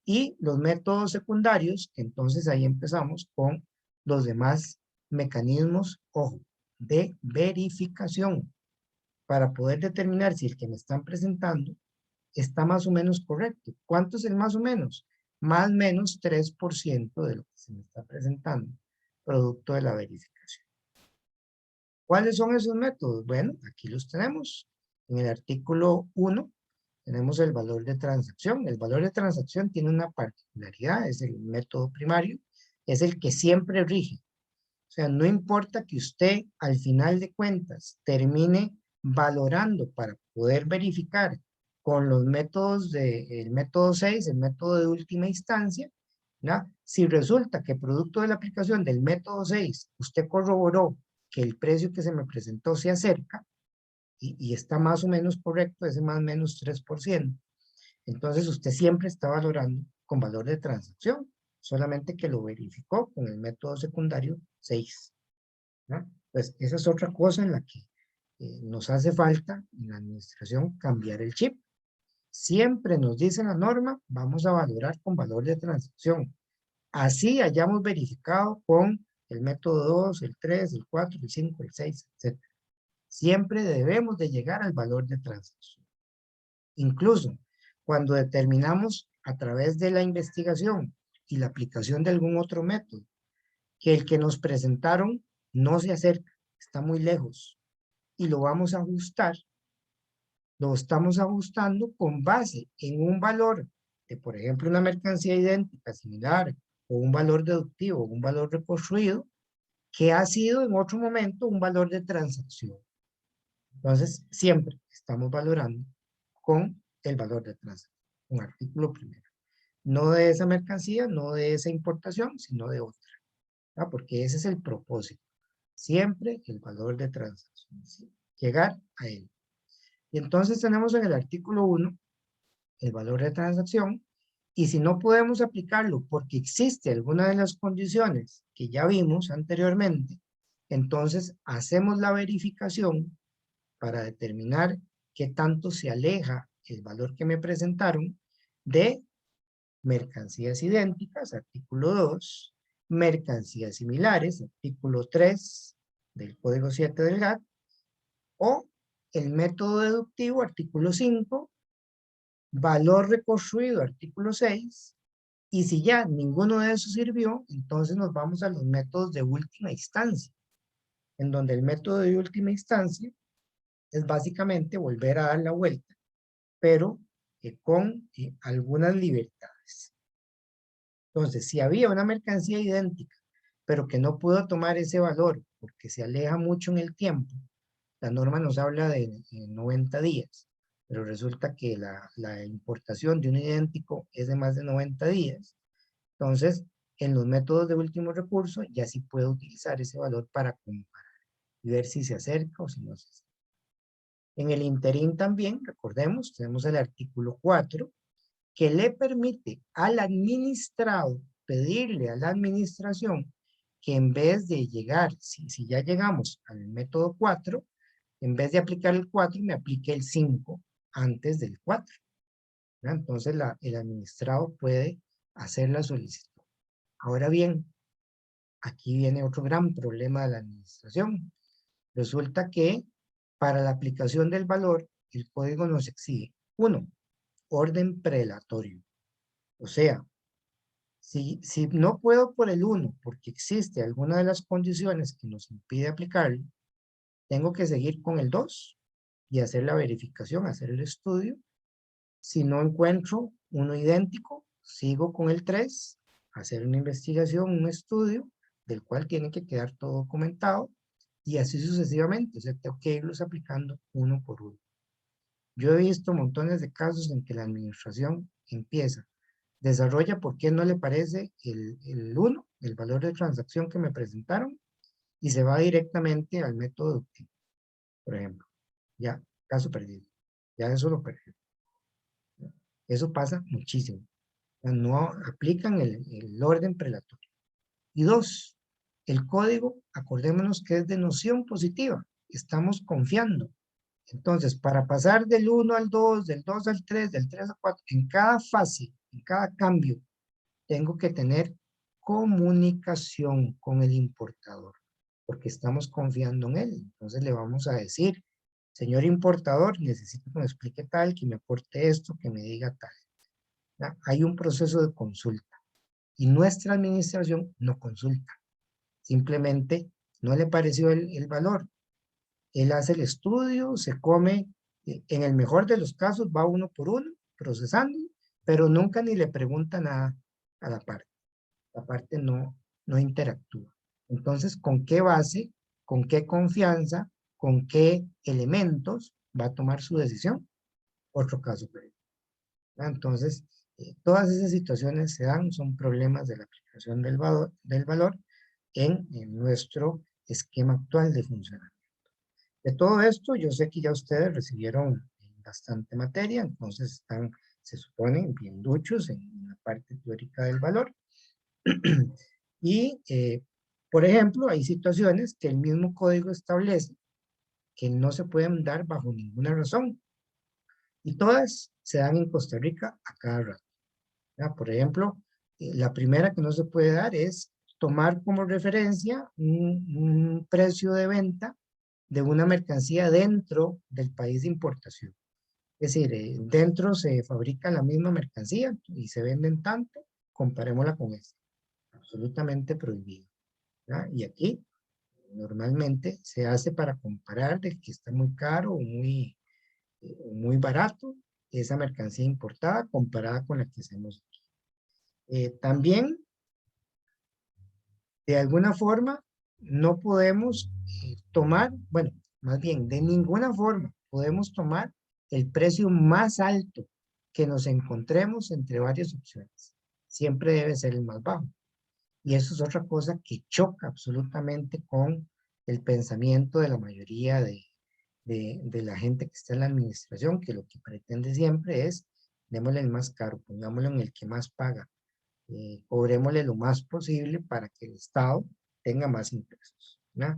y los métodos secundarios, que entonces ahí empezamos con los demás mecanismos, ojo, de verificación, para poder determinar si el que me están presentando está más o menos correcto. ¿Cuánto es el más o menos? Más o menos 3% de lo que se me está presentando, producto de la verificación. ¿Cuáles son esos métodos? Bueno, aquí los tenemos. En el artículo 1 tenemos el valor de transacción. El valor de transacción tiene una particularidad, es el método primario, es el que siempre rige. O sea, no importa que usted al final de cuentas termine valorando para poder verificar con los métodos el método 6, el método de última instancia, ¿no? Si resulta que producto de la aplicación del método 6, usted corroboró que el precio que se me presentó se acerca y está más o menos correcto, ese más o menos 3%, entonces usted siempre está valorando con valor de transacción, solamente que lo verificó con el método secundario 6. ¿no? Pues esa es otra cosa en la que nos hace falta en la administración cambiar el chip. Siempre nos dice la norma, vamos a valorar con valor de transacción. Así hayamos verificado con el método 2, el 3, el 4, el 5, el 6, etc. Siempre debemos de llegar al valor de transacción. Incluso cuando determinamos a través de la investigación y la aplicación de algún otro método, que el que nos presentaron no se acerca, está muy lejos, y lo vamos a ajustar, lo estamos ajustando con base en un valor de, por ejemplo, una mercancía idéntica, similar, o un valor deductivo, un valor reconstruido, que ha sido en otro momento un valor de transacción. Entonces, siempre estamos valorando con el valor de transacción, un artículo primero. No de esa mercancía, no de esa importación, sino de otra. ¿no? Porque ese es el propósito. Siempre el valor de transacción. ¿sí? Llegar a él. Y entonces tenemos en el artículo 1 el valor de transacción. Y si no podemos aplicarlo porque existe alguna de las condiciones que ya vimos anteriormente, entonces hacemos la verificación para determinar qué tanto se aleja el valor que me presentaron de mercancías idénticas, artículo 2, mercancías similares, artículo 3 del Código 7 del GATT, o el método deductivo, artículo 5, valor reconstruido, artículo 6, y si ya ninguno de esos sirvió, entonces nos vamos a los métodos de última instancia, en donde el método de última instancia es básicamente volver a dar la vuelta, pero con algunas libertades. Entonces, si había una mercancía idéntica, pero que no pudo tomar ese valor porque se aleja mucho en el tiempo, la norma nos habla de 90 días, pero resulta que la importación de un idéntico es de más de 90 días. Entonces, en los métodos de último recurso ya sí puedo utilizar ese valor para comparar y ver si se acerca o si no se acerca. En el interín también, recordemos, tenemos el artículo 4, que le permite al administrado pedirle a la administración que en vez de llegar, si ya llegamos al método 4, en vez de aplicar el 4, me aplique el 5 antes del 4. ¿no? Entonces el administrado puede hacer la solicitud. Ahora bien, aquí viene otro gran problema de la administración. Resulta que para la aplicación del valor, el código nos exige, 1, orden prelatorio. O sea, si no puedo por el 1, porque existe alguna de las condiciones que nos impide aplicarlo, tengo que seguir con el 2 y hacer la verificación, hacer el estudio. Si no encuentro uno idéntico, sigo con el 3, hacer una investigación, un estudio, del cual tiene que quedar todo documentado, y así sucesivamente. O sea, tengo que irlos aplicando uno por uno. Yo he visto montones de casos en que la administración empieza, desarrolla por qué no le parece el 1, el valor de transacción que me presentaron, y se va directamente al método deductivo, por ejemplo. Ya, caso perdido. Ya eso lo perdió. Eso pasa muchísimo. No aplican el orden prelatorio. Y 2, el código, acordémonos que es de noción positiva. Estamos confiando. Entonces, para pasar del 1 al 2, del 2 al 3, del 3 al 4, en cada fase, en cada cambio, tengo que tener comunicación con el importador, porque estamos confiando en él. Entonces le vamos a decir, señor importador, necesito que me explique tal, que me aporte esto, que me diga tal. ¿Ya? Hay un proceso de consulta y nuestra administración no consulta. Simplemente no le pareció el valor. Él hace el estudio, se come, en el mejor de los casos va uno por uno, procesando, pero nunca ni le pregunta nada a la parte. La parte no interactúa. Entonces, ¿con qué base, con qué confianza, con qué elementos va a tomar su decisión? Otro caso previo. Entonces, todas esas situaciones se dan, son problemas de la aplicación del valor en nuestro esquema actual de funcionamiento. De todo esto, yo sé que ya ustedes recibieron bastante materia, entonces están, se supone, bien duchos en la parte teórica del valor. Y, por ejemplo, hay situaciones que el mismo código establece que no se pueden dar bajo ninguna razón. Y todas se dan en Costa Rica a cada rato. Por ejemplo, la primera que no se puede dar es tomar como referencia un precio de venta de una mercancía dentro del país de importación. Es decir, dentro se fabrica la misma mercancía y se venden tanto, comparémosla con esta. Absolutamente prohibido. Y aquí normalmente se hace para comparar de que está muy caro o muy barato esa mercancía importada comparada con la que hacemos aquí. También, de alguna forma, no podemos tomar, bueno, más bien, de ninguna forma podemos tomar el precio más alto que nos encontremos entre varias opciones. Siempre debe ser el más bajo. Y eso es otra cosa que choca absolutamente con el pensamiento de la mayoría de la gente que está en la administración, que lo que pretende siempre es, démosle el más caro, pongámoslo en el que más paga, cobrémosle lo más posible para que el Estado tenga más ingresos, ¿no?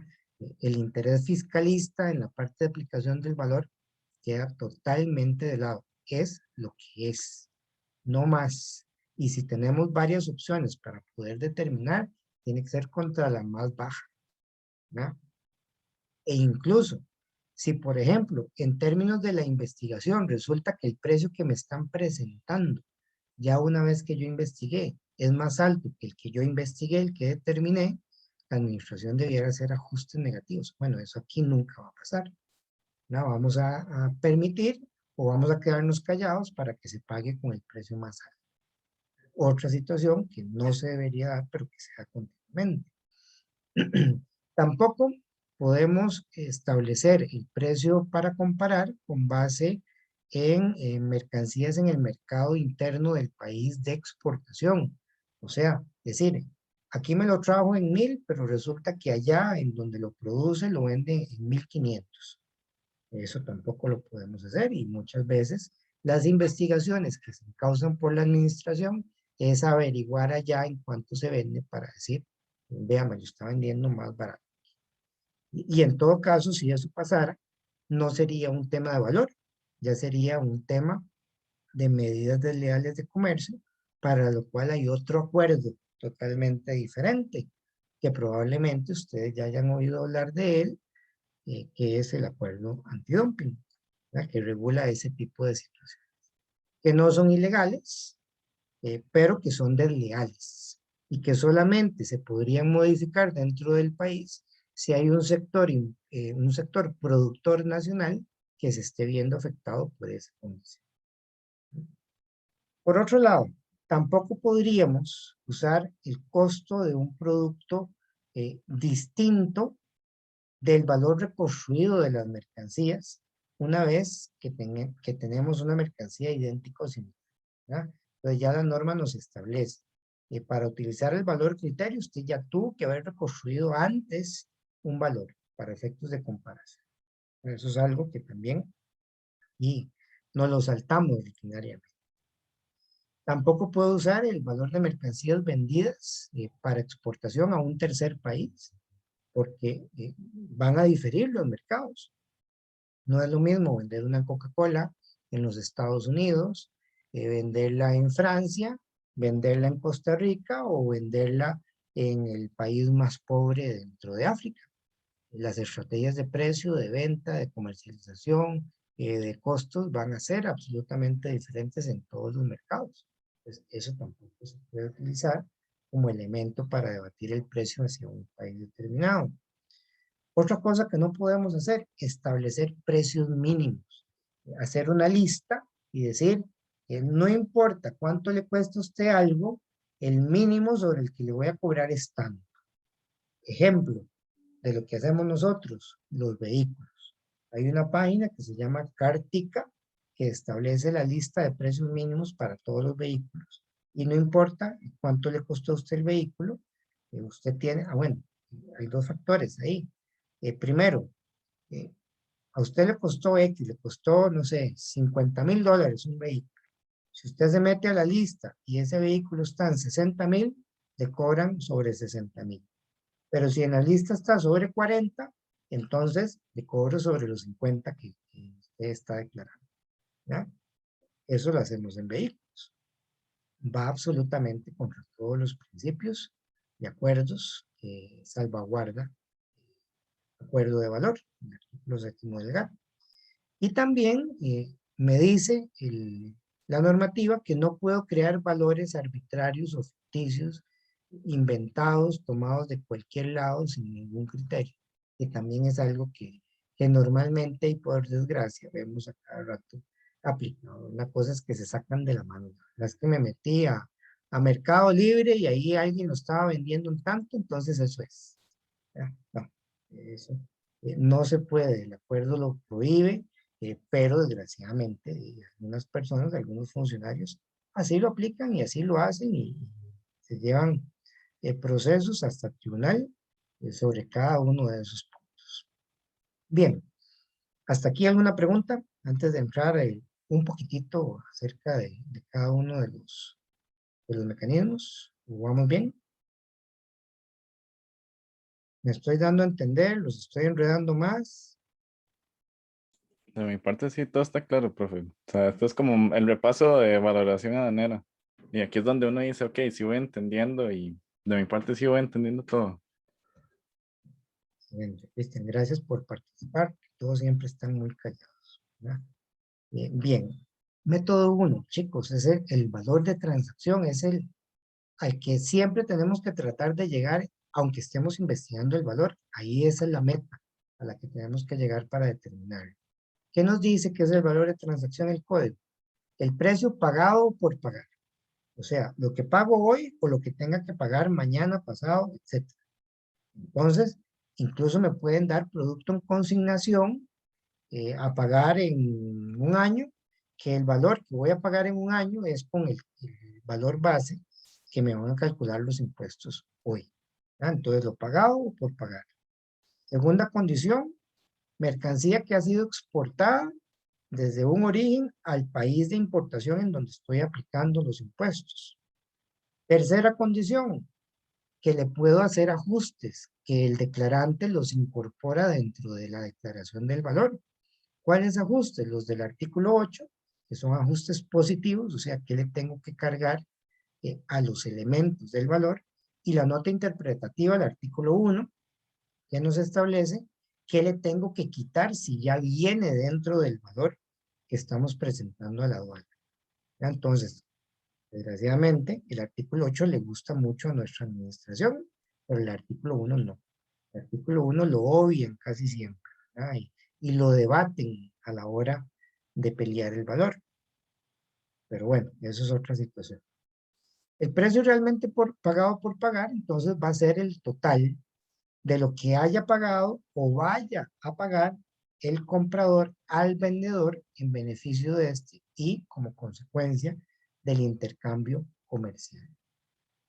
El interés fiscalista en la parte de aplicación del valor queda totalmente de lado. Es lo que es, no más. Y si tenemos varias opciones para poder determinar, tiene que ser contra la más baja, ¿no? E incluso, si por ejemplo, en términos de la investigación, resulta que el precio que me están presentando, ya una vez que yo investigué, es más alto que el que yo investigué, el que determiné, la administración debiera hacer ajustes negativos. Bueno, eso aquí nunca va a pasar. No, vamos a permitir o vamos a quedarnos callados para que se pague con el precio más alto. Otra situación que no se debería dar, pero que se da continuamente. Tampoco podemos establecer el precio para comparar con base en mercancías en el mercado interno del país de exportación. O sea, decir, aquí me lo trajo en 1000, pero resulta que allá en donde lo produce lo venden en 1500. Eso tampoco lo podemos hacer y muchas veces las investigaciones que se causan por la administración es averiguar allá en cuánto se vende para decir, vean, yo está vendiendo más barato. Y en todo caso, si eso pasara, no sería un tema de valor, ya sería un tema de medidas desleales de comercio, para lo cual hay otro acuerdo totalmente diferente, que probablemente ustedes ya hayan oído hablar de él, que es el acuerdo antidumping, que regula ese tipo de situaciones, que no son ilegales, pero que son desleales y que solamente se podrían modificar dentro del país si hay un sector productor nacional que se esté viendo afectado por esa condición. Por otro lado, tampoco podríamos usar el costo de un producto distinto del valor reconstruido de las mercancías una vez que tenemos una mercancía idéntica o similar, ¿verdad? Entonces ya la norma nos establece que para utilizar el valor criterio usted ya tuvo que haber reconstruido antes un valor para efectos de comparación. Eso es algo que también y no lo saltamos rutinariamente. Tampoco puedo usar el valor de mercancías vendidas para exportación a un tercer país, porque van a diferir los mercados. No es lo mismo vender una Coca-Cola en los Estados Unidos, venderla en Francia, venderla en Costa Rica o venderla en el país más pobre dentro de África. Las estrategias de precio, de venta, de comercialización, de costos van a ser absolutamente diferentes en todos los mercados. Pues eso tampoco se puede utilizar como elemento para debatir el precio hacia un país determinado. Otra cosa que no podemos hacer, establecer precios mínimos. Hacer una lista y decir, no importa cuánto le cuesta a usted algo, el mínimo sobre el que le voy a cobrar es tanto. Ejemplo de lo que hacemos nosotros, los vehículos. Hay una página que se llama Cartica, que establece la lista de precios mínimos para todos los vehículos. Y no importa cuánto le costó a usted el vehículo, usted tiene, bueno, hay dos factores ahí. Primero, a usted le costó X, le costó, no sé, $50,000 un vehículo. Si usted se mete a la lista y ese vehículo está en 60,000, le cobran sobre 60,000. Pero si en la lista está sobre 40, entonces le cobro sobre los 50 que usted está declarando. ¿Ya? Eso lo hacemos en vehículos. Va absolutamente contra todos los principios y acuerdos que salvaguarda el acuerdo de valor, el artículo 7º del GATT. Y también me dice la normativa que no puedo crear valores arbitrarios o ficticios, inventados, tomados de cualquier lado sin ningún criterio, que también es algo que normalmente y por desgracia vemos a cada rato aplicado. Una cosa es que se sacan de la mano. Las que me metí a Mercado Libre y ahí alguien lo estaba vendiendo un tanto, entonces eso es. ¿Ya? No, eso no se puede, el acuerdo lo prohíbe, pero desgraciadamente algunas personas, algunos funcionarios, así lo aplican y así lo hacen y se llevan procesos hasta el tribunal sobre cada uno de esos puntos. Bien, hasta aquí alguna pregunta antes de entrar un poquitito acerca de cada uno de los mecanismos. ¿Vamos bien? ¿Me estoy dando a entender? ¿Los estoy enredando más? De mi parte sí, todo está claro, profe. O sea, esto es como el repaso de valoración aduanera. Y aquí es donde uno dice, ok, sí voy entendiendo y de mi parte sí voy entendiendo todo. Excelente, Cristian, gracias por participar. Todos siempre están muy callados, ¿verdad? Bien, método 1, chicos, es el valor de transacción, es el al que siempre tenemos que tratar de llegar, aunque estemos investigando el valor. Ahí esa es la meta a la que tenemos que llegar para determinarlo. ¿Qué nos dice que es el valor de transacción? El código. El precio pagado por pagar. O sea, lo que pago hoy o lo que tenga que pagar mañana, pasado, etc. Entonces, incluso me pueden dar producto en consignación a pagar en un año, que el valor que voy a pagar en un año es con el valor base que me van a calcular los impuestos hoy. Entonces, lo pagado por pagar. Segunda condición, mercancía que ha sido exportada desde un origen al país de importación en donde estoy aplicando los impuestos. Tercera condición, que le puedo hacer ajustes, que el declarante los incorpora dentro de la declaración del valor. ¿Cuáles ajustes? Los del artículo 8, que son ajustes positivos, o sea, que le tengo que cargar a los elementos del valor, y la nota interpretativa del artículo 1, que nos establece qué le tengo que quitar si ya viene dentro del valor que estamos presentando a la aduana. Entonces, desgraciadamente, el artículo 8 le gusta mucho a nuestra administración, pero el artículo 1 no. El artículo 1 lo obvian casi siempre, ¿verdad? Y lo debaten a la hora de pelear el valor. Pero bueno, eso es otra situación. El precio realmente pagado por pagar, entonces va a ser el total de lo que haya pagado o vaya a pagar el comprador al vendedor en beneficio de este y como consecuencia del intercambio comercial.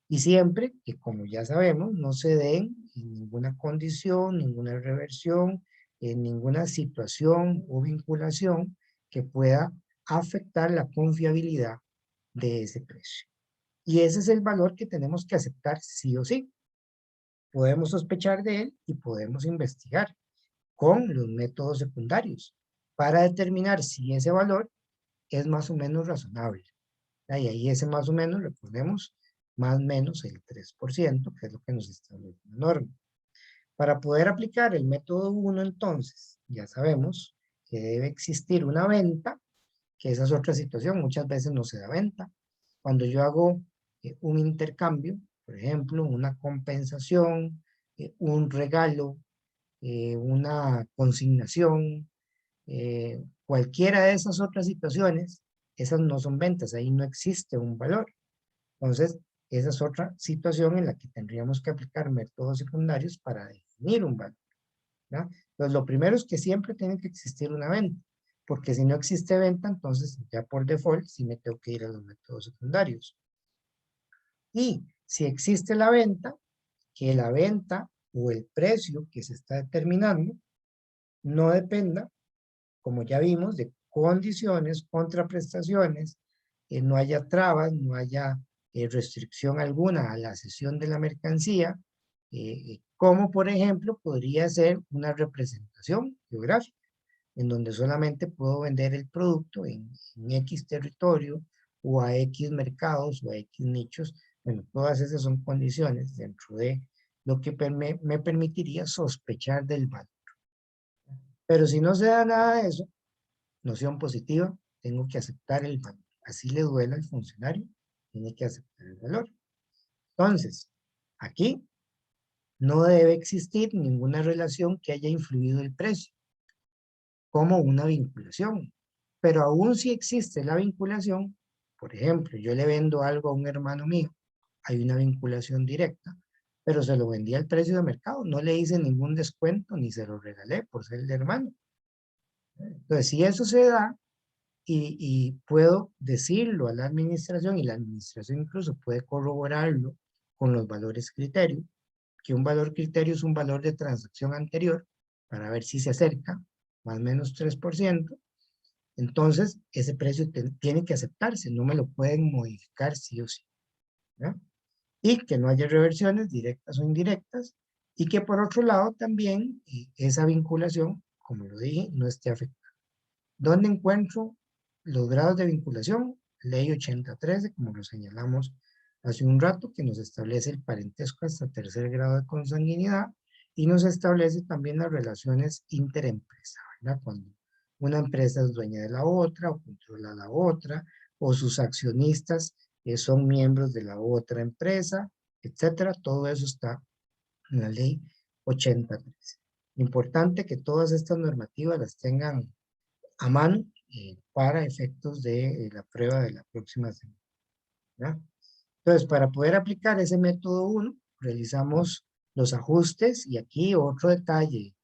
Y siempre que, como ya sabemos, no se den en ninguna condición, ninguna reversión, en ninguna situación o vinculación que pueda afectar la confiabilidad de ese precio. Y ese es el valor que tenemos que aceptar sí o sí. Podemos sospechar de él y podemos investigar con los métodos secundarios para determinar si ese valor es más o menos razonable. Y ahí ese más o menos le ponemos más o menos el 3%, que es lo que nos establece la norma. Para poder aplicar el método 1, entonces, ya sabemos que debe existir una venta, que esa es otra situación, muchas veces no se da venta. Cuando yo hago un intercambio, por ejemplo, una compensación, un regalo, una consignación, cualquiera de esas otras situaciones, esas no son ventas, ahí no existe un valor. Entonces, esa es otra situación en la que tendríamos que aplicar métodos secundarios para definir un valor, ¿no? Entonces, lo primero es que siempre tiene que existir una venta, porque si no existe venta, entonces ya por default sí me tengo que ir a los métodos secundarios. Y si existe la venta, que la venta o el precio que se está determinando no dependa, como ya vimos, de condiciones, contraprestaciones, no haya trabas, no haya restricción alguna a la cesión de la mercancía, como por ejemplo podría ser una representación geográfica, en donde solamente puedo vender el producto en X territorio o a X mercados o a X nichos. Bueno, todas esas son condiciones dentro de lo que me permitiría sospechar del valor. Pero si no se da nada de eso, noción positiva, tengo que aceptar el valor. Así le duela al funcionario, tiene que aceptar el valor. Entonces, aquí no debe existir ninguna relación que haya influido el precio, como una vinculación. Pero aún si existe la vinculación, por ejemplo, yo le vendo algo a un hermano mío, hay una vinculación directa, pero se lo vendí al precio de mercado, no le hice ningún descuento ni se lo regalé por ser el hermano. Entonces, si eso se da, y puedo decirlo a la administración, y la administración incluso puede corroborarlo con los valores criterio, que un valor criterio es un valor de transacción anterior, para ver si se acerca, más o menos 3%, entonces ese precio tiene que aceptarse, no me lo pueden modificar sí o sí, ¿no? Y que no haya reversiones directas o indirectas, y que por otro lado también esa vinculación, como lo dije, no esté afectada. ¿Dónde encuentro los grados de vinculación? Ley 8013, como lo señalamos hace un rato, que nos establece el parentesco hasta tercer grado de consanguinidad y nos establece también las relaciones interempresas, ¿verdad? Cuando una empresa es dueña de la otra o controla la otra, o sus accionistas son miembros de la otra empresa, etcétera. Todo eso está en la ley 8013. Importante que todas estas normativas las tengan a mano para efectos de la prueba de la próxima semana, ¿ya? Entonces, para poder aplicar ese método 1, realizamos los ajustes, y aquí otro detalle,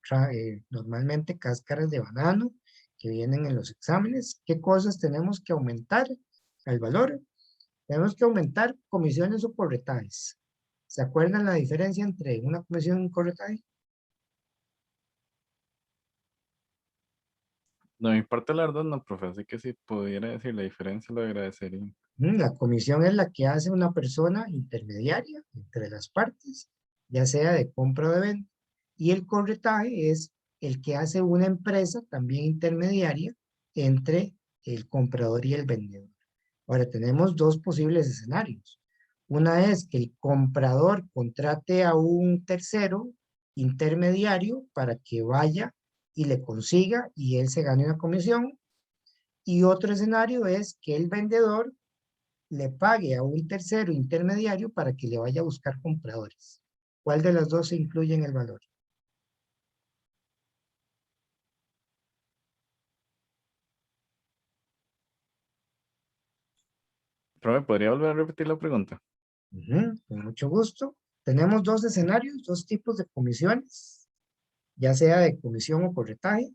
normalmente cáscaras de banano que vienen en los exámenes. ¿Qué cosas tenemos que aumentar al valor? Tenemos que aumentar comisiones o corretajes. ¿Se acuerdan la diferencia entre una comisión y un corretaje? De mi parte, la verdad, no, profe, así que si pudiera decir la diferencia, lo agradecería. La comisión es la que hace una persona intermediaria entre las partes, ya sea de compra o de venta. Y el corretaje es el que hace una empresa también intermediaria entre el comprador y el vendedor. Ahora tenemos dos posibles escenarios. Una es que el comprador contrate a un tercero intermediario para que vaya y le consiga y él se gane una comisión. Y otro escenario es que el vendedor le pague a un tercero intermediario para que le vaya a buscar compradores. ¿Cuál de las dos se incluye en el valor? Profe, ¿podría volver a repetir la pregunta? Con mucho gusto. Tenemos dos escenarios, dos tipos de comisiones, ya sea de comisión o corretaje.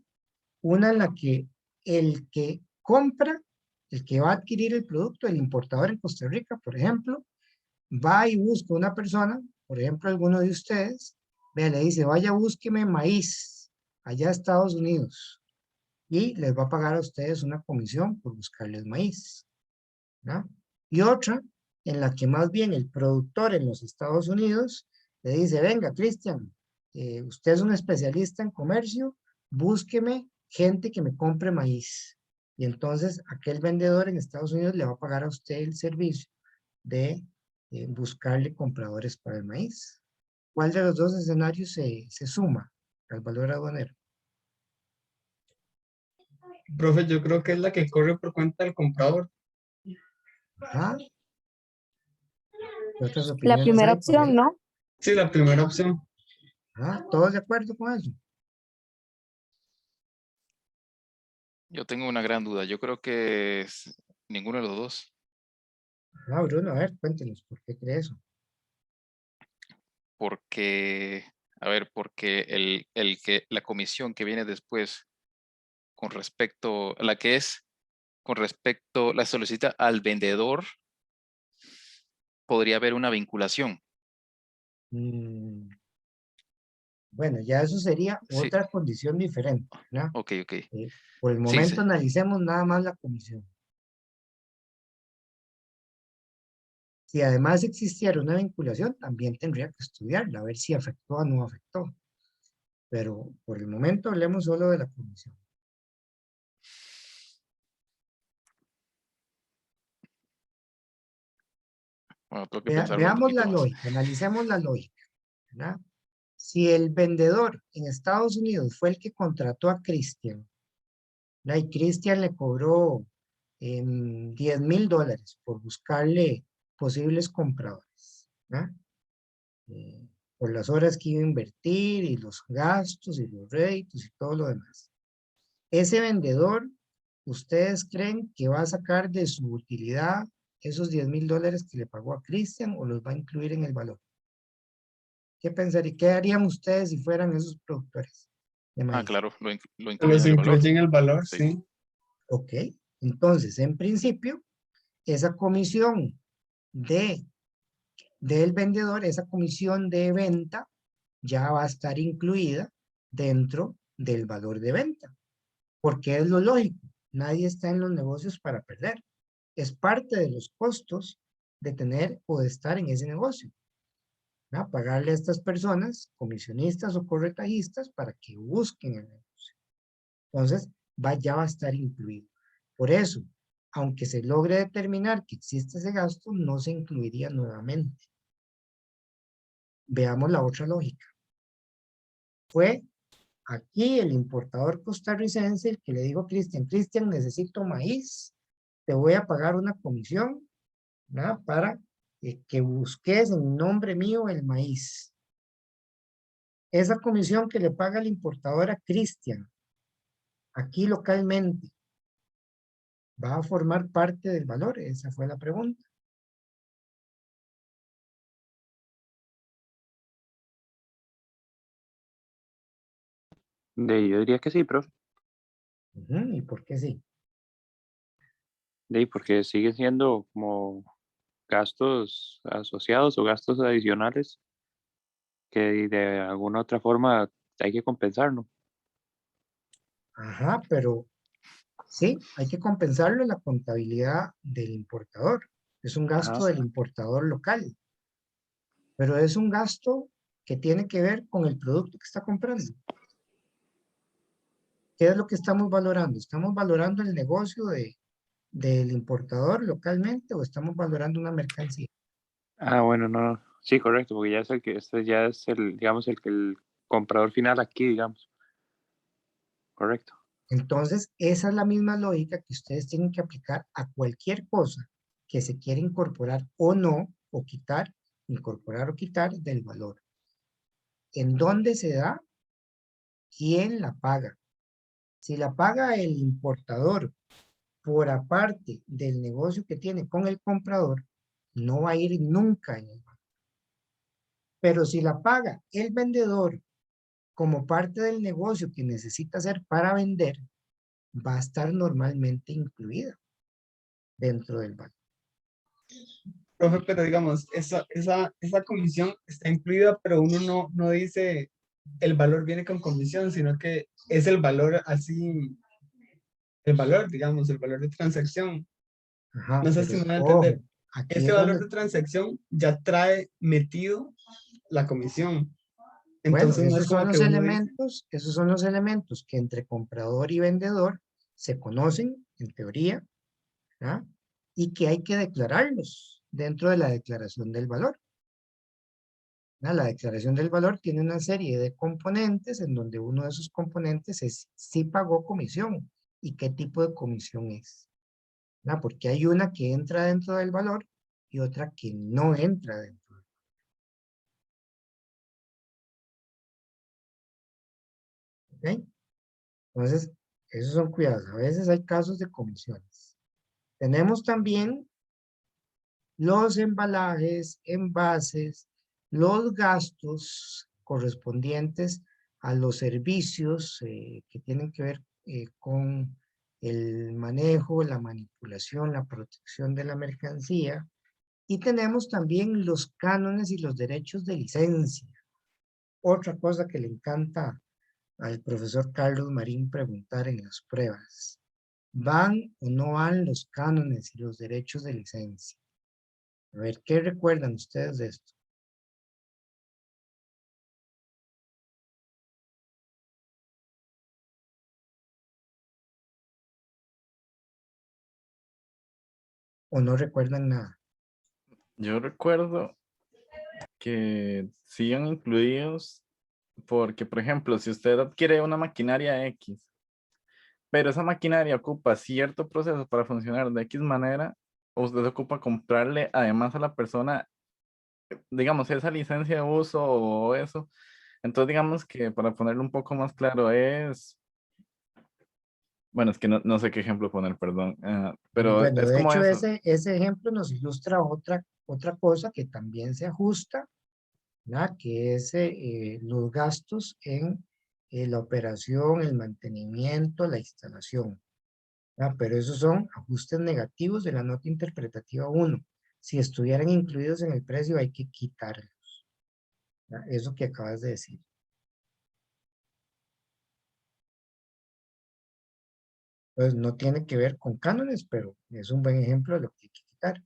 Una en la que el que compra, el que va a adquirir el producto, el importador en Costa Rica, por ejemplo, va y busca una persona, por ejemplo, alguno de ustedes, vea, le dice, vaya, búsqueme maíz allá a Estados Unidos, y les va a pagar a ustedes una comisión por buscarles maíz, ¿no? Y otra en la que más bien el productor en los Estados Unidos le dice, venga, Cristian, usted es un especialista en comercio, búsqueme gente que me compre maíz. Y entonces aquel vendedor en Estados Unidos le va a pagar a usted el servicio de buscarle compradores para el maíz. ¿Cuál de los dos escenarios se suma al valor aduanero? Profe, yo creo que es la que corre por cuenta del comprador. Ajá. ¿Qué otras La opiniones primera hay por ahí? opción, ¿no? Sí, la primera opción. ¿Todos de acuerdo con eso? Yo tengo una gran duda. Yo creo que es ninguno de los dos, Bruno, a ver, cuéntenos, ¿por qué cree eso? porque, a ver, porque la comisión que viene después con respecto a la que es, con respecto, la solicita al vendedor, podría haber una vinculación. Mm, bueno, ya eso sería Sí, otra condición diferente, ¿no? ok. Por el Sí, momento sí. analicemos nada más la comisión. Si además existiera una vinculación, también tendría que estudiarla, a ver si afectó o no afectó. Pero por el momento hablemos solo de la comisión. Bueno, tengo que pensarlo un Veamos poquito la más. lógica, analicemos la lógica, ¿verdad? Si el vendedor en Estados Unidos fue el que contrató a Christian, ¿verdad? Y Christian le cobró $10,000 por buscarle posibles compradores, ¿verdad? Por las horas que iba a invertir y los gastos y los réditos y todo lo demás. Ese vendedor, ¿ustedes creen que va a sacar de su utilidad esos $10,000 que le pagó a Christian o los va a incluir en el valor? ¿Qué pensarían? ¿Qué harían ustedes si fueran esos productores de maíz? Claro, lo incluye Los en el valor. incluye en el valor, Sí. sí. Ok, entonces, en principio, esa comisión del vendedor, esa comisión de venta, ya va a estar incluida dentro del valor de venta, porque es lo lógico. Nadie está en los negocios para perder. Es parte de los costos de tener o de estar en ese negocio, ¿no? Pagarle a estas personas, comisionistas o corretajistas, para que busquen el negocio. Entonces, ya va a estar incluido. Por eso, aunque se logre determinar que existe ese gasto, no se incluiría nuevamente. Veamos la otra lógica. Fue aquí el importador costarricense el que le dijo a Cristian, Cristian, necesito maíz, te voy a pagar una comisión, ¿verdad? Para que busques en nombre mío el maíz. Esa comisión que le paga el importador a Cristian, aquí localmente, ¿va a formar parte del valor? Esa fue la pregunta. Yo diría que sí, profe. ¿Y por qué sí? Porque siguen siendo como gastos asociados o gastos adicionales que de alguna otra forma hay que compensar, ¿no? Ajá, pero sí, hay que compensarlo en la contabilidad del importador. Es un Ajá. gasto del importador local, pero es un gasto que tiene que ver con el producto que está comprando. ¿Qué es lo que estamos valorando? ¿Estamos valorando el negocio del importador localmente o estamos valorando una mercancía? Bueno, no. Sí, correcto, porque ya es el que, este ya es el, digamos, el comprador final aquí, digamos. Correcto. Entonces, esa es la misma lógica que ustedes tienen que aplicar a cualquier cosa que se quiera incorporar o no, o quitar, incorporar o quitar del valor. ¿En dónde se da? ¿Quién la paga? Si la paga el importador por aparte del negocio que tiene con el comprador, no va a ir nunca en el valor. Pero si la paga el vendedor como parte del negocio que necesita hacer para vender, va a estar normalmente incluida dentro del valor. Profe, pero digamos, esa comisión está incluida, pero uno no dice el valor viene con comisión, sino que es el valor así, el valor, digamos, el valor de transacción. Ajá, No sé si pero me va a ojo, entender. aquí Ese es valor donde, de transacción ya trae metido la comisión. bueno, Entonces no es como que uno dice, esos son los elementos que entre comprador y vendedor se conocen, en teoría, ¿ah? Y que hay que declararlos dentro de la declaración del valor. La declaración del valor tiene una serie de componentes en donde uno de esos componentes es si pagó comisión y qué tipo de comisión es. Porque hay una que entra dentro del valor y otra que no entra dentro. ¿Ok? Entonces, esos son cuidados. A veces hay casos de comisiones. Tenemos también los embalajes, envases, los gastos correspondientes a los servicios que tienen que ver con el manejo, la manipulación, la protección de la mercancía. Y tenemos también los cánones y los derechos de licencia. Otra cosa que le encanta al profesor Carlos Marín preguntar en las pruebas. ¿Van o no van los cánones y los derechos de licencia? A ver, ¿qué recuerdan ustedes de esto? ¿O no recuerdan nada? Yo recuerdo que sigan incluidos porque, por ejemplo, si usted adquiere una maquinaria X, pero esa maquinaria ocupa cierto proceso para funcionar de X manera, usted ocupa comprarle además a la persona, digamos, esa licencia de uso o eso. Entonces, digamos que para ponerlo un poco más claro es, bueno, es que no sé qué ejemplo poner, perdón, pero Bueno, es de como hecho eso. ese ejemplo nos ilustra otra cosa que también se ajusta, ¿verdad? Que es los gastos en la operación, el mantenimiento, la instalación, ¿verdad? Pero esos son ajustes negativos de la nota interpretativa 1. Si estuvieran incluidos en el precio hay que quitarlos, ¿verdad? Eso que acabas de decir. Pues no tiene que ver con cánones, pero es un buen ejemplo de lo que hay que quitar.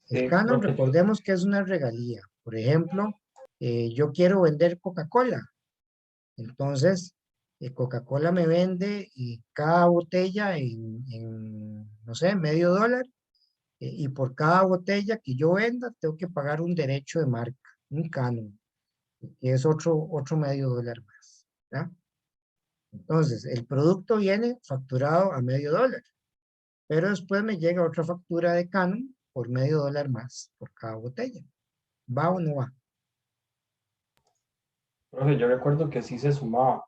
El Sí, canon, profe, yo- recordemos que es una regalía. Por ejemplo, yo quiero vender Coca-Cola. Entonces, Coca-Cola me vende y cada botella no sé, $0.50. Y por cada botella que yo venda, tengo que pagar un derecho de marca, un canon, que es otro $0.50 más. ¿Ya? Entonces, el producto viene facturado a $0.50, pero después me llega otra factura de canon por $0.50 más por cada botella. ¿Va o no va? profe, yo recuerdo que sí se sumaba.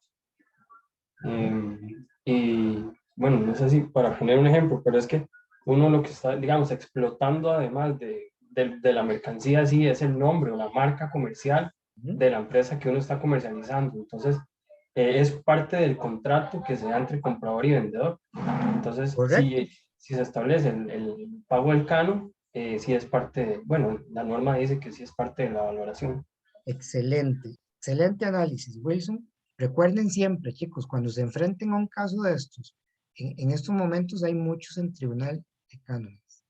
Y bueno, no sé si para poner un ejemplo, pero es que uno lo que está, digamos, explotando además de la mercancía, sí, es el nombre o la marca comercial Ujú. de la empresa que uno está comercializando. Entonces, es parte del contrato que se da entre comprador y vendedor. Entonces, Correcto, si se establece el pago del canon, sí es parte de, bueno, la norma dice que sí es parte de la valoración. excelente, excelente análisis, Wilson. Recuerden siempre, chicos, cuando se enfrenten a un caso de estos, en estos momentos hay muchos en tribunal de cánones.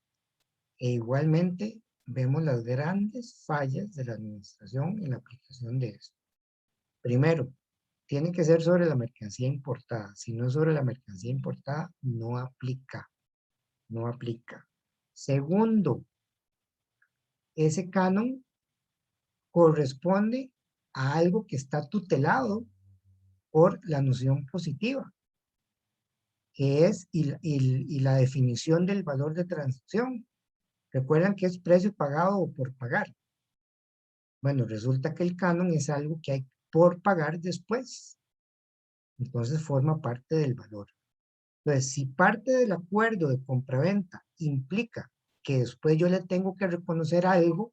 E igualmente vemos las grandes fallas de la administración en la aplicación de esto. Primero, tiene que ser sobre la mercancía importada. Si no es sobre la mercancía importada, no aplica, no aplica. Segundo, ese canon corresponde a algo que está tutelado por la noción positiva, que es y la definición del valor de transacción. Recuerdan que es precio pagado o por pagar. Bueno, resulta que el canon es algo que hay por pagar después. Entonces forma parte del valor. Entonces, si parte del acuerdo de compraventa implica que después yo le tengo que reconocer algo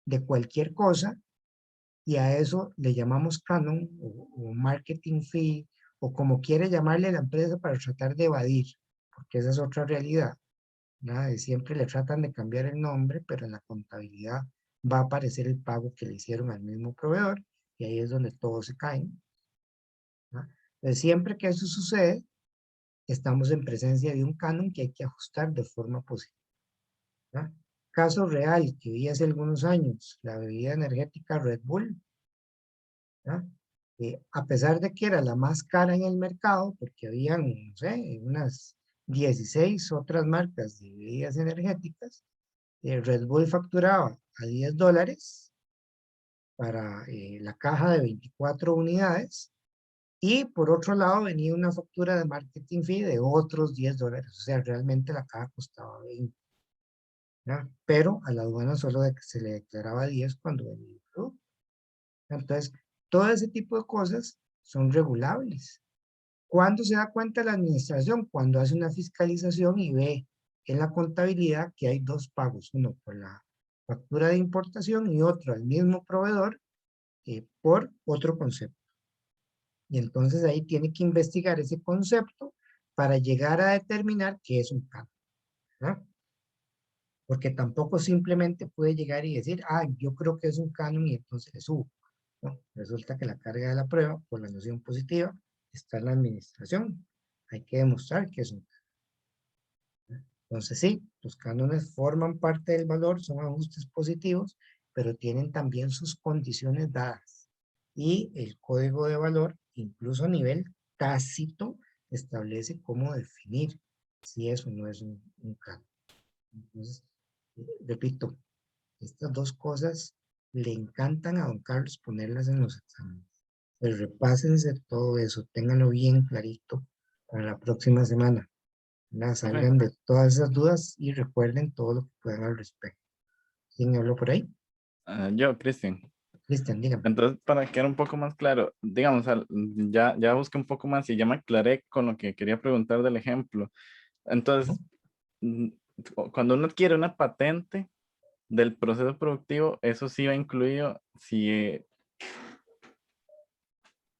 de cualquier cosa, y a eso le llamamos canon o marketing fee, o como quiere llamarle la empresa para tratar de evadir, porque esa es otra realidad. Nada de siempre le tratan de cambiar el nombre, pero en la contabilidad va a aparecer el pago que le hicieron al mismo proveedor, y ahí es donde todos se caen. ¿No? Entonces, siempre que eso sucede, estamos en presencia de un canon que hay que ajustar de forma positiva. ¿No? Caso real que vi hace algunos años, la bebida energética Red Bull, ¿no? A pesar de que era la más cara en el mercado, porque habían, no sé, unas 16 otras marcas de bebidas energéticas, Red Bull facturaba a $10 para la caja de 24 unidades, y por otro lado venía una factura de marketing fee de otros $10, o sea, realmente la caja costaba 20, ¿no? Pero a la aduana solo se le declaraba 10 cuando venía el producto. Entonces, todo ese tipo de cosas son regulables. ¿Cuándo se da cuenta la administración? Cuando hace una fiscalización y ve en la contabilidad que hay dos pagos, uno por la factura de importación y otro al mismo proveedor por otro concepto. Y entonces ahí tiene que investigar ese concepto para llegar a determinar qué es un canon, ¿no? Porque tampoco simplemente puede llegar y decir, ah, yo creo que es un canon y entonces le subo. No, resulta que la carga de la prueba, por la noción positiva, está en la administración. Hay que demostrar que es un canon. Entonces sí, los cánones forman parte del valor, son ajustes positivos, pero tienen también sus condiciones dadas. Y el código de valor, incluso a nivel tácito, establece cómo definir si eso no es un canon. Entonces, repito, estas dos cosas le encantan a don Carlos ponerlas en los exámenes. Pues repásense todo eso, ténganlo bien clarito para la próxima semana. Salgan de todas esas dudas y recuerden todo lo que puedan al respecto. ¿Quién habló por ahí? Yo, Cristian. Cristian, dígame. Entonces, para quedar un poco más claro, digamos, ya busqué un poco más y ya me aclaré con lo que quería preguntar del ejemplo. Entonces, cuando uno adquiere una patente del proceso productivo, eso sí va incluido, si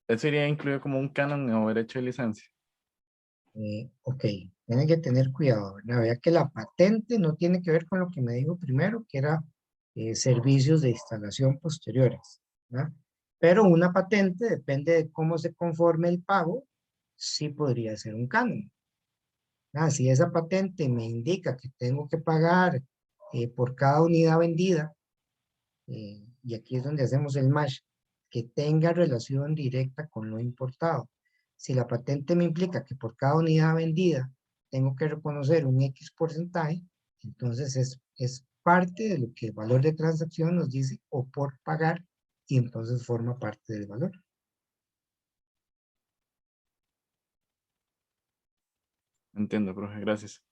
eso iría incluido como un canon o derecho de licencia. Ok, tienen que tener cuidado, ¿verdad? Vea que la patente no tiene que ver con lo que me dijo primero, que era servicios de instalación posteriores, ¿verdad? Pero una patente, depende de cómo se conforme el pago, sí podría ser un canon. Si esa patente me indica que tengo que pagar por cada unidad vendida, y aquí es donde hacemos el match, que tenga relación directa con lo importado. Si la patente me implica que por cada unidad vendida tengo que reconocer un X porcentaje, entonces es parte de lo que el valor de transacción nos dice o por pagar, y entonces forma parte del valor. Entiendo, profe, gracias.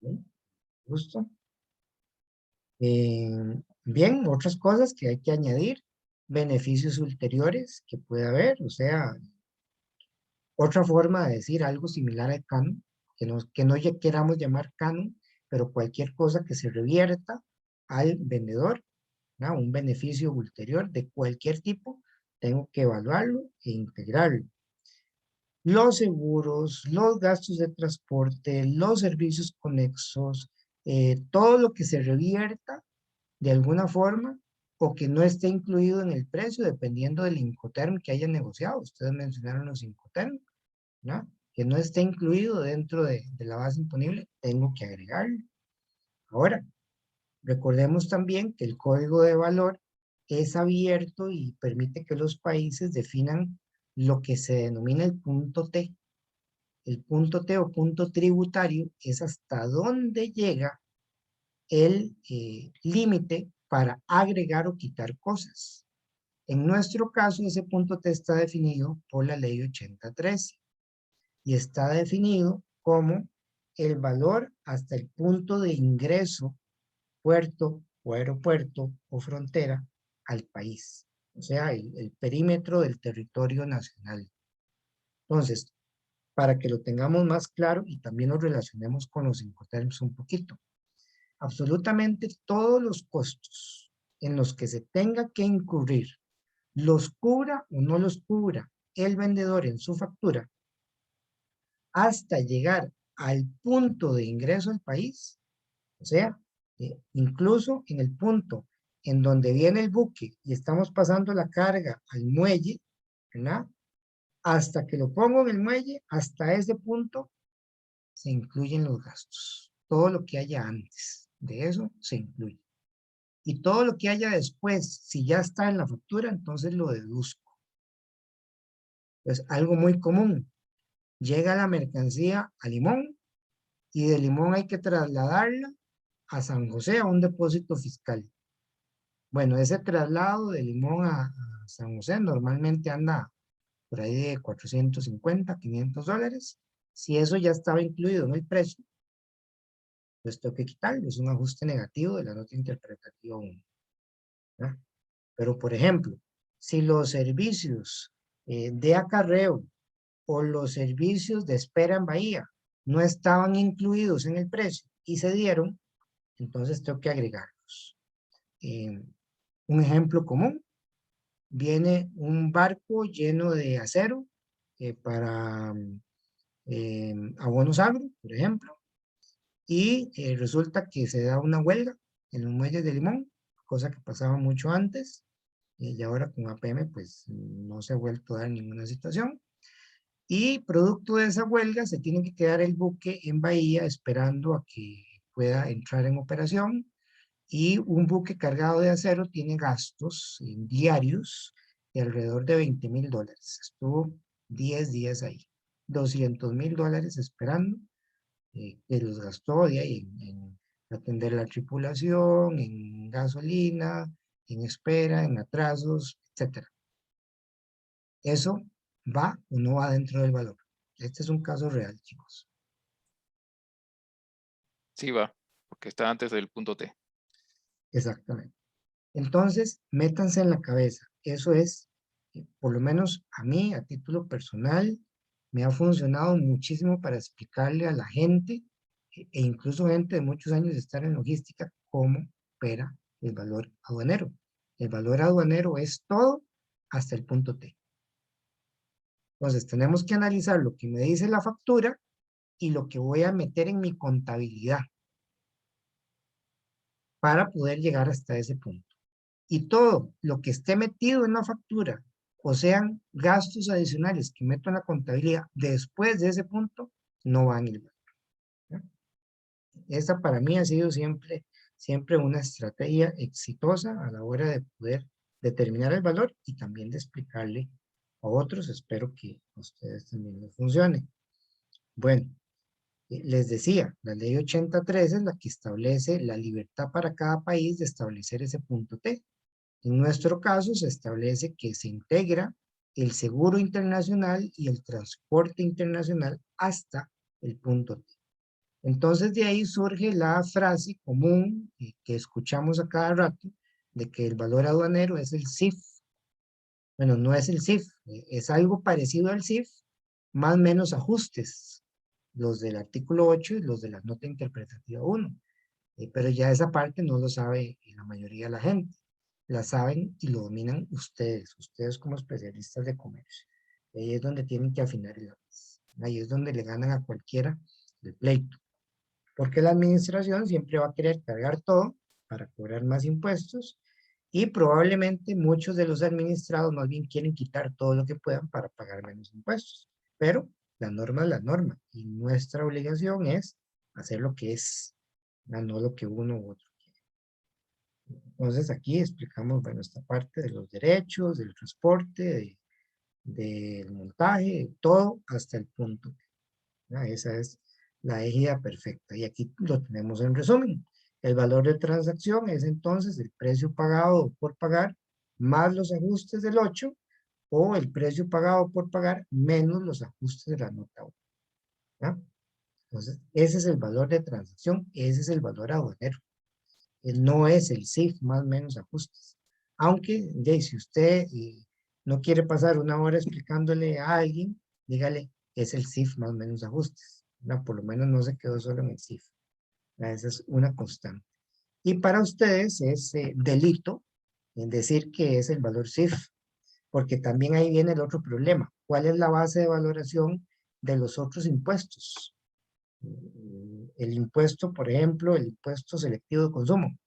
¿Sí? ¿Gusto? Bien, otras cosas que hay que añadir, beneficios ulteriores que puede haber, o sea, otra forma de decir algo similar al canon, que no ya queramos llamar canon, pero cualquier cosa que se revierta al vendedor, ¿no? Un beneficio ulterior de cualquier tipo, tengo que evaluarlo e integrarlo. Los seguros, los gastos de transporte, los servicios conexos, todo lo que se revierta de alguna forma o que no esté incluido en el precio, dependiendo del Incoterm que haya negociado. Ustedes mencionaron los Incoterm, ¿no? Que no esté incluido dentro de la base imponible, tengo que agregarlo. Ahora, recordemos también que el código de valor es abierto y permite que los países definan lo que se denomina el punto T. El punto T o punto tributario es hasta dónde llega el límite para agregar o quitar cosas. En nuestro caso, ese punto T está definido por la ley 8013 y está definido como el valor hasta el punto de ingreso, puerto o aeropuerto o frontera al país. O sea, el perímetro del territorio nacional. Entonces, para que lo tengamos más claro y también lo relacionemos con los Incoterms un poquito. Absolutamente todos los costos en los que se tenga que incurrir, los cubra o no los cubra el vendedor en su factura, hasta llegar al punto de ingreso al país, o sea, incluso en el punto en donde viene el buque y estamos pasando la carga al muelle, ¿verdad? Hasta que lo pongo en el muelle, hasta ese punto se incluyen los gastos. Todo lo que haya antes de eso se incluye. Y todo lo que haya después, si ya está en la factura, entonces lo deduzco. Es algo muy común. Llega la mercancía a Limón y de Limón hay que trasladarla a San José a un depósito fiscal. Bueno, ese traslado de Limón a San José normalmente anda por ahí de 450, 500 dólares. Si eso ya estaba incluido en el precio, pues tengo que quitarlo. Es un ajuste negativo de la nota interpretativa 1. ¿No? Pero, por ejemplo, si los servicios de acarreo o los servicios de espera en Bahía no estaban incluidos en el precio y se dieron, entonces tengo que agregarlos. Un ejemplo común, viene un barco lleno de acero para abonos agro, por ejemplo, y resulta que se da una huelga en los muelles de Limón, cosa que pasaba mucho antes, y ahora con APM pues no se ha vuelto a dar ninguna situación. Y producto de esa huelga se tiene que quedar el buque en Bahía esperando a que pueda entrar en operación. Y un buque cargado de acero tiene gastos diarios de alrededor de $20,000. Estuvo 10 días ahí. $200,000 esperando, que los gastó de ahí en atender la tripulación, en gasolina, en espera, en atrasos, etc. ¿Eso va o no va dentro del valor? Este es un caso real, chicos. Sí va, porque está antes del punto T. Exactamente. Entonces, métanse en la cabeza. Eso es, por lo menos a mí, a título personal, me ha funcionado muchísimo para explicarle a la gente, e incluso gente de muchos años de estar en logística, cómo opera el valor aduanero. El valor aduanero es todo hasta el punto T. Entonces, tenemos que analizar lo que me dice la factura y lo que voy a meter en mi contabilidad para poder llegar hasta ese punto. Y todo lo que esté metido en la factura, o sean gastos adicionales que meto en la contabilidad después de ese punto, no van en el valor, ¿no? Esta para mí ha sido siempre una estrategia exitosa a la hora de poder determinar el valor y también de explicarle a otros. Espero que a ustedes también les funcione. Bueno, les decía, la ley 8013 es la que establece la libertad para cada país de establecer ese punto T. En nuestro caso se establece que se integra el seguro internacional y el transporte internacional hasta el punto T. Entonces de ahí surge la frase común que escuchamos a cada rato de que el valor aduanero es el CIF. Bueno, no es el CIF, es algo parecido al CIF, más o menos ajustes, los del artículo 8 y los de la nota interpretativa 1. Pero ya esa parte no lo sabe la mayoría de la gente. La saben y lo dominan ustedes como especialistas de comercio. Ahí es donde tienen que afinar el lápiz. Ahí es donde le ganan a cualquiera el pleito. Porque la administración siempre va a querer cargar todo para cobrar más impuestos y probablemente muchos de los administrados más bien quieren quitar todo lo que puedan para pagar menos impuestos. Pero la norma es la norma y nuestra obligación es hacer lo que es, no lo que uno u otro quiere. Entonces aquí explicamos, bueno, esta parte de los derechos, del transporte, del montaje, todo hasta el punto. Esa es la ejida perfecta. Y aquí lo tenemos en resumen. El valor de transacción es entonces el precio pagado por pagar más los ajustes del 8 o el precio pagado por pagar menos los ajustes de la nota 1. ¿Ya? Entonces, ese es el valor de transacción, ese es el valor aduanero. No es el CIF más menos ajustes. Aunque, si usted no quiere pasar una hora explicándole a alguien, dígale, es el CIF más menos ajustes. Por lo menos no se quedó solo en el CIF. Esa es una constante. Y para ustedes es delito en decir que es el valor CIF, porque también ahí viene el otro problema. ¿Cuál es la base de valoración de los otros impuestos? El impuesto, por ejemplo, el impuesto selectivo de consumo,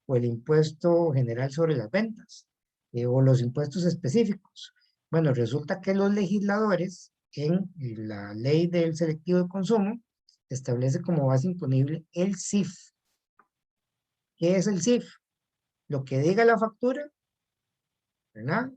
o el impuesto general sobre las ventas, o los impuestos específicos. Bueno, resulta que los legisladores en la ley del selectivo de consumo establece como base imponible el CIF. ¿Qué es el CIF? Lo que diga la factura, ¿verdad?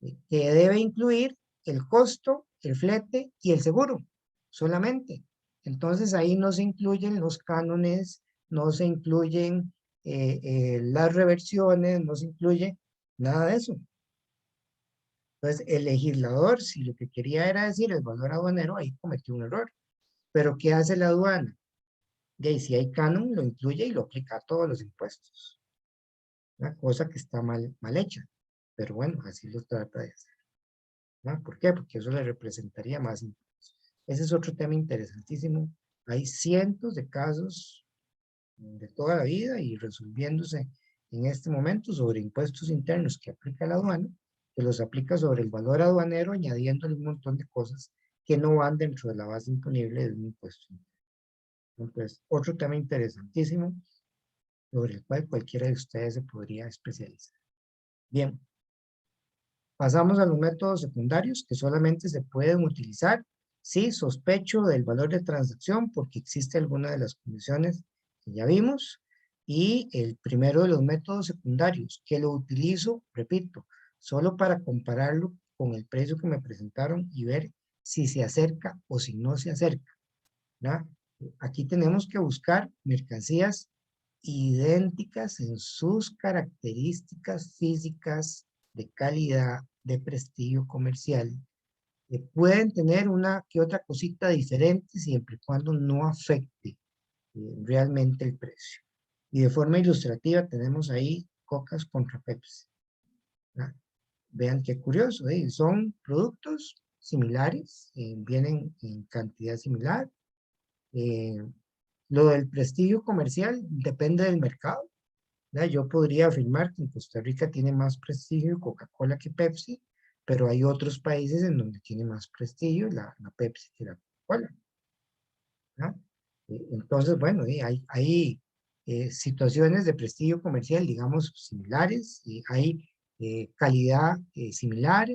Que debe incluir el costo, el flete y el seguro, solamente. Entonces ahí no se incluyen los cánones, no se incluyen las reversiones, no se incluye nada de eso. Entonces el legislador, si lo que quería era decir el valor aduanero, ahí cometió un error. Pero ¿qué hace la aduana? Y si hay canon, lo incluye y lo aplica a todos los impuestos. Una cosa que está mal hecha. Pero bueno, así lo trata de hacer. ¿No? ¿Por qué? Porque eso le representaría más impuestos. Ese es otro tema interesantísimo. Hay cientos de casos de toda la vida y resolviéndose en este momento sobre impuestos internos que aplica la aduana, que los aplica sobre el valor aduanero, añadiéndole un montón de cosas que no van dentro de la base imponible de un impuesto interno. Entonces, otro tema interesantísimo sobre el cual cualquiera de ustedes se podría especializar. Bien. Pasamos a los métodos secundarios que solamente se pueden utilizar Sí, sospecho del valor de transacción porque existe alguna de las condiciones que ya vimos. Y el primero de los métodos secundarios, que lo utilizo, repito, solo para compararlo con el precio que me presentaron y ver si se acerca o si no se acerca, ¿verdad? Aquí tenemos que buscar mercancías idénticas en sus características físicas, de calidad, de prestigio comercial, que pueden tener una que otra cosita diferente siempre y cuando no afecte realmente el precio. Y de forma ilustrativa tenemos ahí Cocas contra Pepsi, ¿verdad? Vean qué curioso, son productos similares, vienen en cantidad similar. Lo del prestigio comercial depende del mercado, ¿verdad? Yo podría afirmar que en Costa Rica tiene más prestigio Coca-Cola que Pepsi, pero hay otros países en donde tiene más prestigio la Pepsi que la Coca-Cola, ¿verdad? Entonces, bueno, hay situaciones de prestigio comercial, digamos, similares, y hay calidad similar,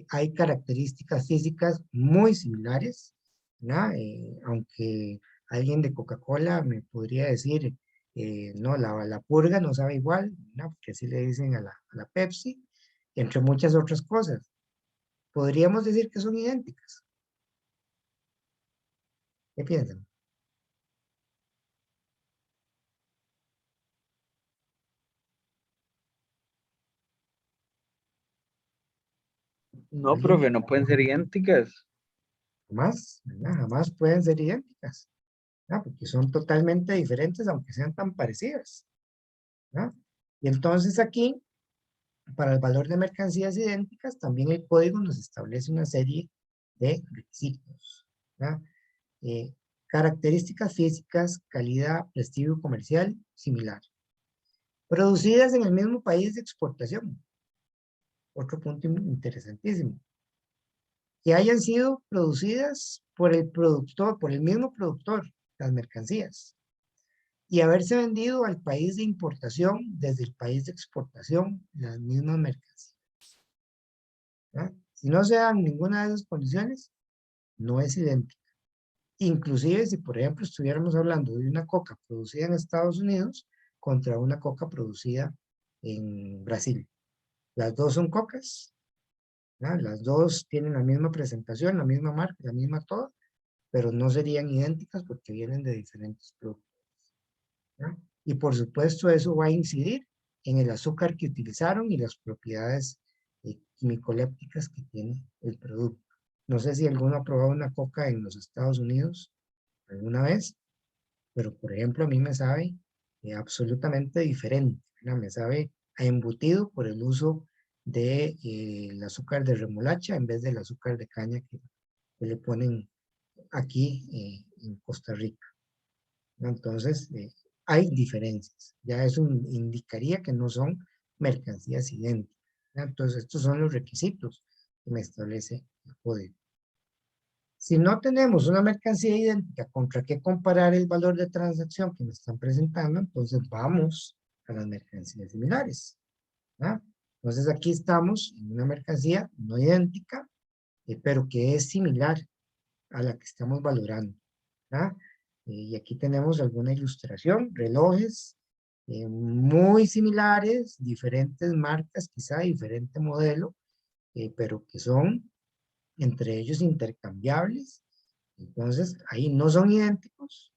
hay características físicas muy similares, ¿verdad? Aunque alguien de Coca-Cola me podría decir, no, la purga no sabe igual, ¿no? Porque así le dicen a la Pepsi, entre muchas otras cosas. Podríamos decir que son idénticas. ¿Qué piensan? No, ¿Alguien? profe, no pueden ser idénticas. Jamás, ¿verdad? Jamás pueden ser idénticas, ¿verdad? Porque son totalmente diferentes, aunque sean tan parecidas, ¿verdad? Y entonces aquí, para el valor de mercancías idénticas, también el código nos establece una serie de requisitos, ¿verdad? Eh, Características físicas, calidad, prestigio comercial, similar. Producidas en el mismo país de exportación. Otro punto interesantísimo. Que hayan sido producidas por el productor, por el mismo productor, las mercancías, y haberse vendido al país de importación desde el país de exportación las mismas mercancías, ¿verdad? Si no se dan ninguna de esas condiciones, no es idéntica. Inclusive si, por ejemplo, estuviéramos hablando de una coca producida en Estados Unidos contra una coca producida en Brasil. Las dos son cocas, ¿verdad? Las dos tienen la misma presentación, la misma marca, la misma todo, pero no serían idénticas porque vienen de diferentes productos, ¿verdad? Y por supuesto eso va a incidir en el azúcar que utilizaron y las propiedades quimicolépticas que tiene el producto. No sé si alguno ha probado una coca en los Estados Unidos alguna vez, pero por ejemplo a mí me sabe absolutamente diferente, ¿verdad? Me sabe a embutido por el uso de el azúcar de remolacha en vez del azúcar de caña que le ponen aquí en Costa Rica. Entonces, hay diferencias. Ya eso indicaría que no son mercancías idénticas. Entonces, estos son los requisitos que me establece el código. Si no tenemos una mercancía idéntica contra qué comparar el valor de transacción que me están presentando, entonces vamos a las mercancías similares, ¿verdad? Entonces, aquí estamos en una mercancía no idéntica, pero que es similar a la que estamos valorando, ¿verdad? Y aquí tenemos alguna ilustración, relojes muy similares, diferentes marcas, quizá diferente modelo, pero que son entre ellos intercambiables. Entonces, ahí no son idénticos,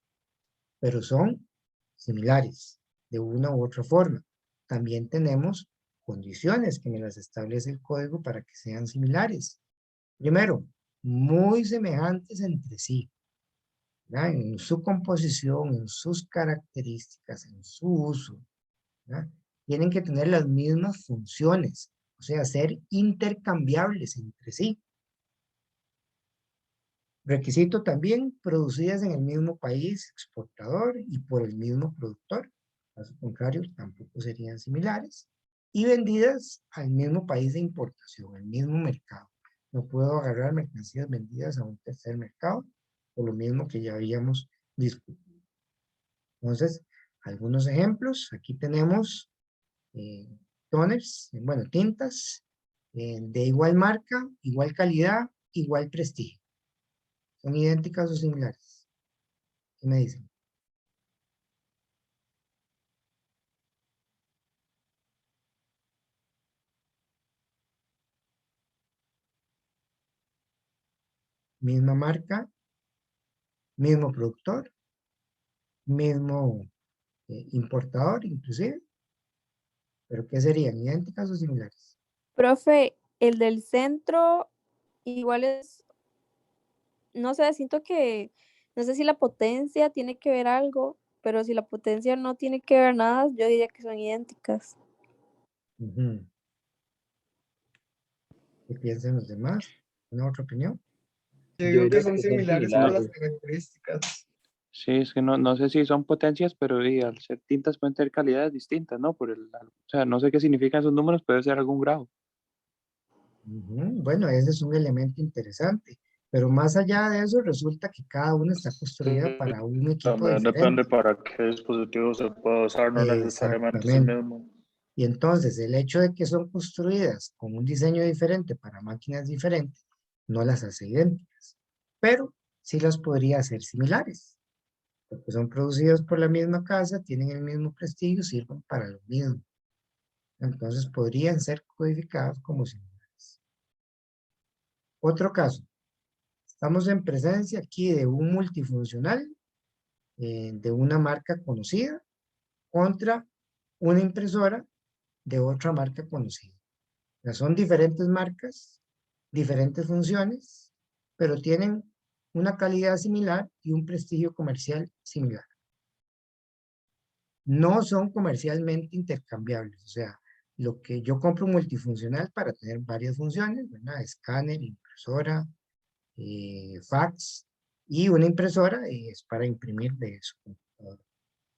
pero son similares de una u otra forma. También tenemos condiciones que me las establece el código para que sean similares. Primero, muy semejantes entre sí, ¿verdad? En su composición, en sus características, en su uso, ¿verdad? Tienen que tener las mismas funciones, o sea, ser intercambiables entre sí. Requisito también, producidas en el mismo país exportador y por el mismo productor, caso contrario, tampoco serían similares, y vendidas al mismo país de importación, al mismo mercado. No puedo agarrar mercancías vendidas a un tercer mercado, por lo mismo que ya habíamos discutido. Entonces, algunos ejemplos, aquí tenemos toners, bueno, tintas, de igual marca, igual calidad, igual prestigio. ¿Son idénticas o similares? ¿Qué me dicen? Misma marca, mismo productor, mismo importador inclusive, pero ¿qué serían? ¿Idénticas o similares? Profe, el del centro igual es, no sé, siento que, no sé si la potencia tiene que ver algo, pero si la potencia no tiene que ver nada, yo diría que son idénticas. Ujú. ¿Qué piensan los demás? ¿Una otra opinión? Yo Yo digo que diría son que son similares por las similares. características. Sí, es que no sé si son potencias, pero al ser tintas pueden tener calidades distintas, ¿no? O sea, no sé qué significan esos números, puede ser algún grado. Ujú. Bueno, ese es un elemento interesante, pero más allá de eso resulta que cada una está construida para un equipo También depende diferente. para qué dispositivo se puede usar, no necesariamente es el Exactamente. mismo. Y entonces el hecho de que son construidas con un diseño diferente para máquinas diferentes, no las hace idénticas, pero sí las podría hacer similares, porque son producidos por la misma casa, tienen el mismo prestigio, sirven para lo mismo. Entonces podrían ser codificadas como similares. Otro caso, estamos en presencia aquí de un multifuncional de una marca conocida contra una impresora de otra marca conocida. Ya son diferentes marcas, diferentes funciones, pero tienen una calidad similar y un prestigio comercial similar. No son comercialmente intercambiables, o sea, lo que yo compro multifuncional para tener varias funciones, ¿verdad? Escáner, impresora, fax, y una impresora es para imprimir de su computadora.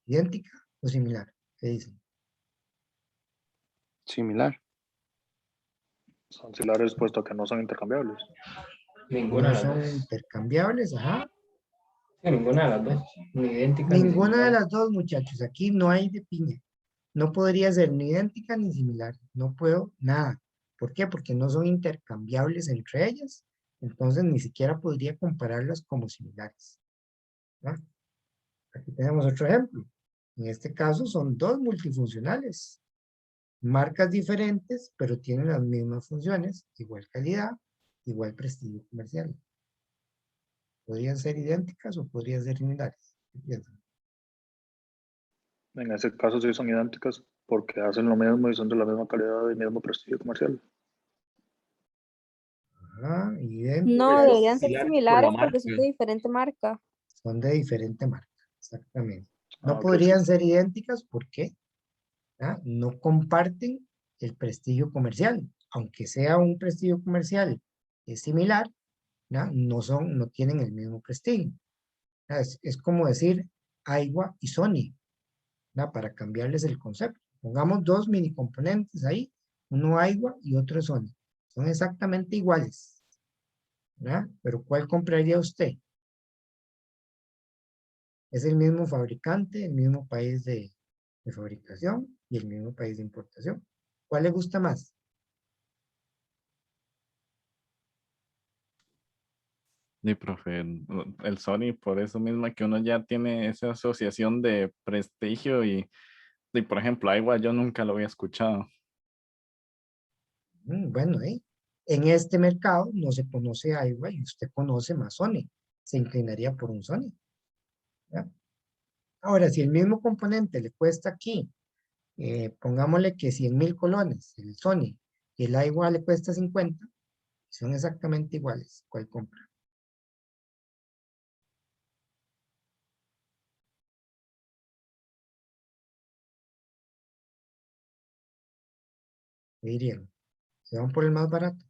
¿Idéntica o similar? ¿Qué dicen? Similar. Son similares puesto que no son intercambiables. Ninguna de No las son dos. intercambiables, ajá. Sí, ninguna de las dos. Ni idénticas ni Ninguna de similares. las dos, muchachos. Aquí no hay de piña. No podría ser ni idéntica ni similar. No puedo nada. ¿Por qué? Porque no son intercambiables entre ellas. Entonces ni siquiera podría compararlas como similares. ¿Va? Aquí tenemos otro ejemplo. En este caso son dos multifuncionales. Marcas diferentes, pero tienen las mismas funciones, igual calidad, igual prestigio comercial. ¿Podrían ser idénticas o podrían ser similares? ¿Qué piensan? En ese caso sí son idénticas porque hacen lo mismo y son de la misma calidad y mismo prestigio comercial. Ajá, No, idénticas. deberían ser Similares por la similares marca. porque son de diferente marca. Son de diferente marca, exactamente. No Ok, sí. podrían ser idénticas porque no comparten el prestigio comercial. Aunque sea un prestigio comercial similar, no tienen el mismo prestigio. Es como decir Aiwa y Sony, para cambiarles el concepto. Pongamos dos mini componentes ahí, uno Aiwa y otro Sony. Son exactamente iguales, ¿verdad? Pero ¿cuál compraría usted? Es el mismo fabricante, el mismo país de fabricación y el mismo país de importación. ¿Cuál le gusta más? Y profe, el Sony, por eso mismo que uno ya tiene esa asociación de prestigio y por ejemplo, igual yo nunca lo había escuchado. Bueno, en este mercado no se conoce Aiwa y usted conoce más Sony. Se inclinaría por un Sony. ¿Ya? Ahora, si el mismo componente le cuesta aquí, pongámosle que 100,000 colones, el Sony, y el Aiwa le cuesta 50, son exactamente iguales. ¿Cuál compra? ¿Qué dirían? ¿Se van por el más barato?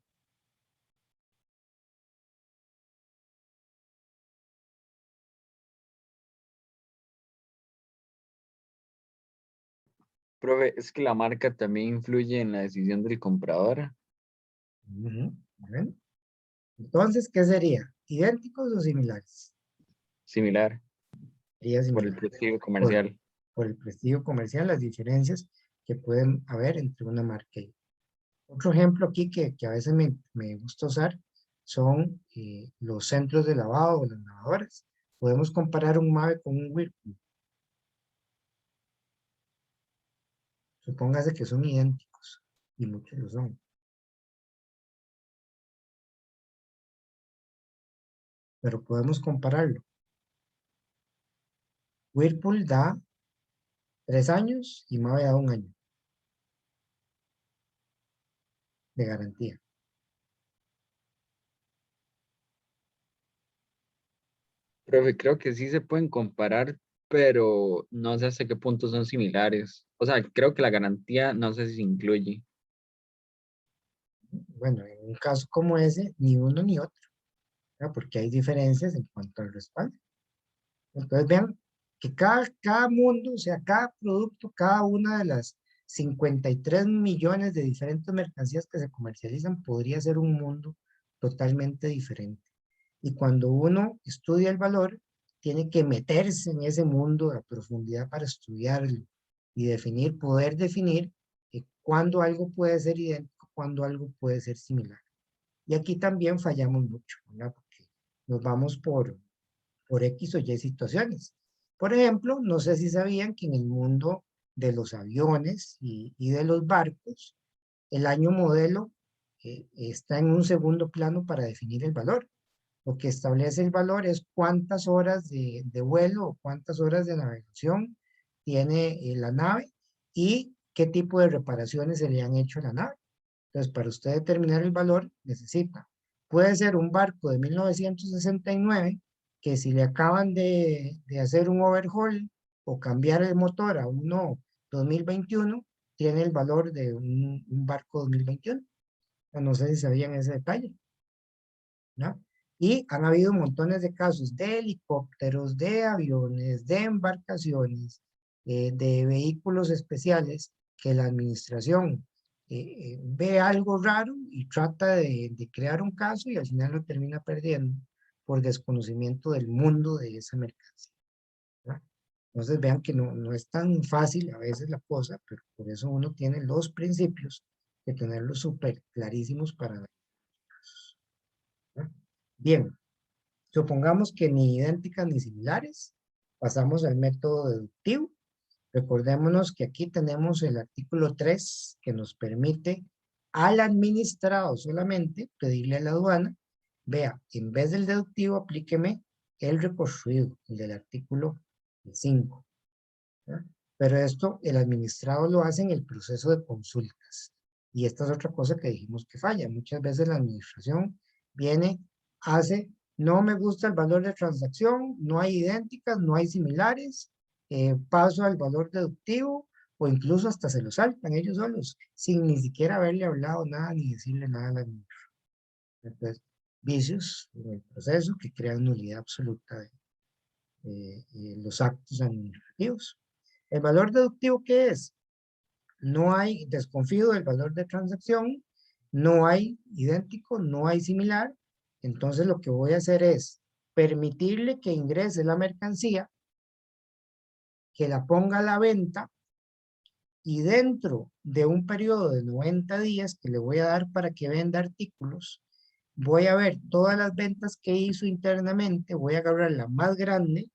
Profe, es que la marca también influye en la decisión del comprador. Ujú, bueno. Entonces, ¿qué sería? ¿Idénticos o similares? Similar Sería por el similar. prestigio Por, comercial. por el prestigio comercial, las diferencias que pueden haber entre una marca y otra. Otro ejemplo aquí que a veces me gusta usar son los centros de lavado o las lavadoras. Podemos comparar un MAVE con un Whirlpool. Supóngase que son idénticos, y muchos lo son. Pero podemos compararlo. Whirlpool da 3 años y MAVE da 1 año de garantía. Profe, creo que sí se pueden comparar, pero no sé hasta qué punto son similares. O sea, creo que la garantía no sé si se incluye. Bueno, en un caso como ese, ni uno ni otro, ¿verdad? Porque hay diferencias en cuanto al respaldo. Entonces vean que cada mundo, o sea, cada producto, cada una de las 53 millones de diferentes mercancías que se comercializan podría ser un mundo totalmente diferente. Y cuando uno estudia el valor, tiene que meterse en ese mundo a profundidad para estudiarlo y definir, poder definir cuándo algo puede ser idéntico, cuándo algo puede ser similar. Y aquí también fallamos mucho, ¿verdad? Porque nos vamos por X o Y situaciones. Por ejemplo, no sé si sabían que en el mundo de los aviones y de los barcos, el año modelo está en un segundo plano para definir el valor. Lo que establece el valor es cuántas horas de vuelo o cuántas horas de navegación tiene la nave y qué tipo de reparaciones se le han hecho a la nave. Entonces, para usted determinar el valor, necesita. Puede ser un barco de 1969 que si le acaban de hacer un overhaul o cambiar el motor a uno 2021, tiene el valor de un barco 2021. No sé si sabían ese detalle, ¿no? Y han habido montones de casos de helicópteros, de aviones, de embarcaciones, de vehículos especiales que la administración ve algo raro y trata de crear un caso y al final lo termina perdiendo por desconocimiento del mundo de esa mercancía, ¿verdad? Entonces vean que no es tan fácil a veces la cosa, pero por eso uno tiene los principios de tenerlos súper clarísimos para ver, ¿verdad? Bien, supongamos que ni idénticas ni similares, pasamos al método deductivo. Recordémonos que aquí tenemos el artículo 3 que nos permite al administrado solamente pedirle a la aduana, vea, en vez del deductivo aplíqueme el reconstruido, el del artículo 5. ¿verdad? Pero esto el administrado lo hace en el proceso de consultas. Y esta es otra cosa que dijimos que falla. Muchas veces la administración viene, hace, no me gusta el valor de transacción, no hay idénticas, no hay similares, paso al valor deductivo o incluso hasta se lo saltan ellos solos, sin ni siquiera haberle hablado nada ni decirle nada a la administración. Entonces, vicios en el proceso que crean nulidad absoluta de los actos administrativos. ¿El valor deductivo qué es? No hay, desconfío del valor de transacción, no hay idéntico, no hay similar, entonces lo que voy a hacer es permitirle que ingrese la mercancía, que la ponga a la venta y dentro de un periodo de 90 días que le voy a dar para que venda artículos, voy a ver todas las ventas que hizo internamente, voy a agarrar la más grande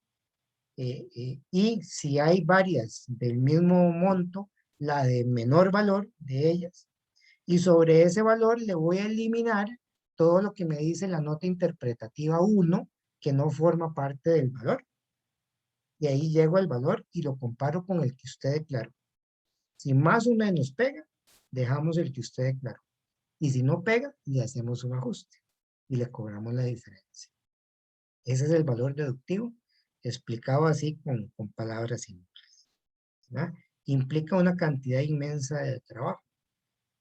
y si hay varias del mismo monto, la de menor valor de ellas, y sobre ese valor le voy a eliminar todo lo que me dice la nota interpretativa 1, que no forma parte del valor. Y ahí llego al valor y lo comparo con el que usted declaró. Si más o menos pega, dejamos el que usted declaró. Y si no pega, le hacemos un ajuste y le cobramos la diferencia. Ese es el valor deductivo, explicado así con palabras simples, ¿verdad? Implica una cantidad inmensa de trabajo.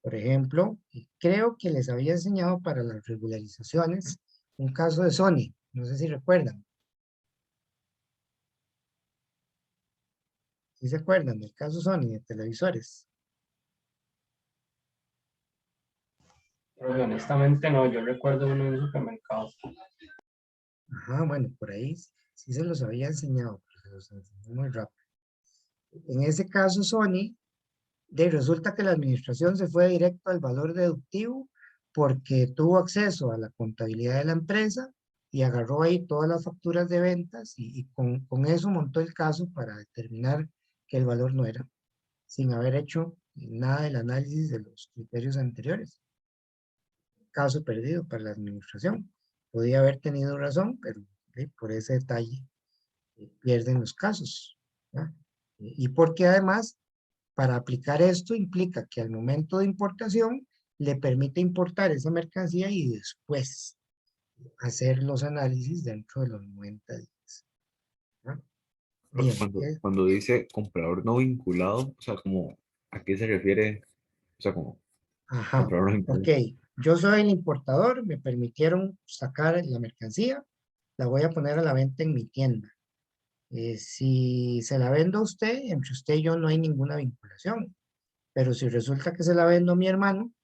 Por ejemplo, creo que les había enseñado para las regularizaciones un caso de Sony, no sé si recuerdan. ¿Sí se acuerdan del caso Sony de televisores? Pero honestamente no, yo recuerdo uno en un supermercado. Ajá, bueno, por ahí sí se los había enseñado, pero se los enseñé muy rápido. En ese caso Sony, resulta que la administración se fue directo al valor deductivo porque tuvo acceso a la contabilidad de la empresa y agarró ahí todas las facturas de ventas y con eso montó el caso para determinar que el valor no era, sin haber hecho nada del análisis de los criterios anteriores. Caso perdido para la administración. Podía haber tenido razón, pero por ese detalle pierden los casos, ¿verdad? Y porque además, para aplicar esto implica que al momento de importación le permite importar esa mercancía y después hacer los análisis dentro de los 90 días. ¿No? Bien, Cuando dice comprador no vinculado, o sea, como, ¿a qué se refiere? O sea, como ajá, comprador no vinculado. ok, yo soy el importador, me permitieron sacar la mercancía, la voy a poner a la venta en mi tienda. Si se la vendo a usted, entre usted y yo no hay ninguna vinculación, pero si resulta que se la vendo a mi hermano,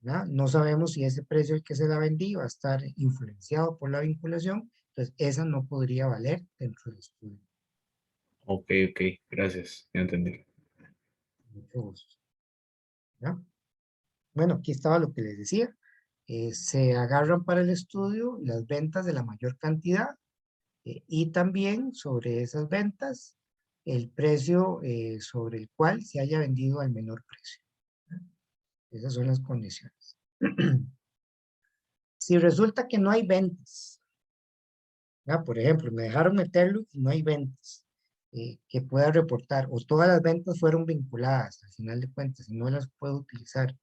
¿verdad? No sabemos si ese precio al que se la vendí va a estar influenciado por la vinculación, entonces esa no podría valer dentro del estudio. Ok, gracias, ya entendí. Mucho gusto. ¿Ya? Bueno, aquí estaba lo que les decía. Se agarran para el estudio las ventas de la mayor cantidad y también sobre esas ventas el precio sobre el cual se haya vendido al menor precio. Esas son las condiciones. Si resulta que no hay ventas, por ejemplo, me dejaron meterlo y no hay ventas que pueda reportar, o todas las ventas fueron vinculadas, al final de cuentas, y no las puedo utilizar,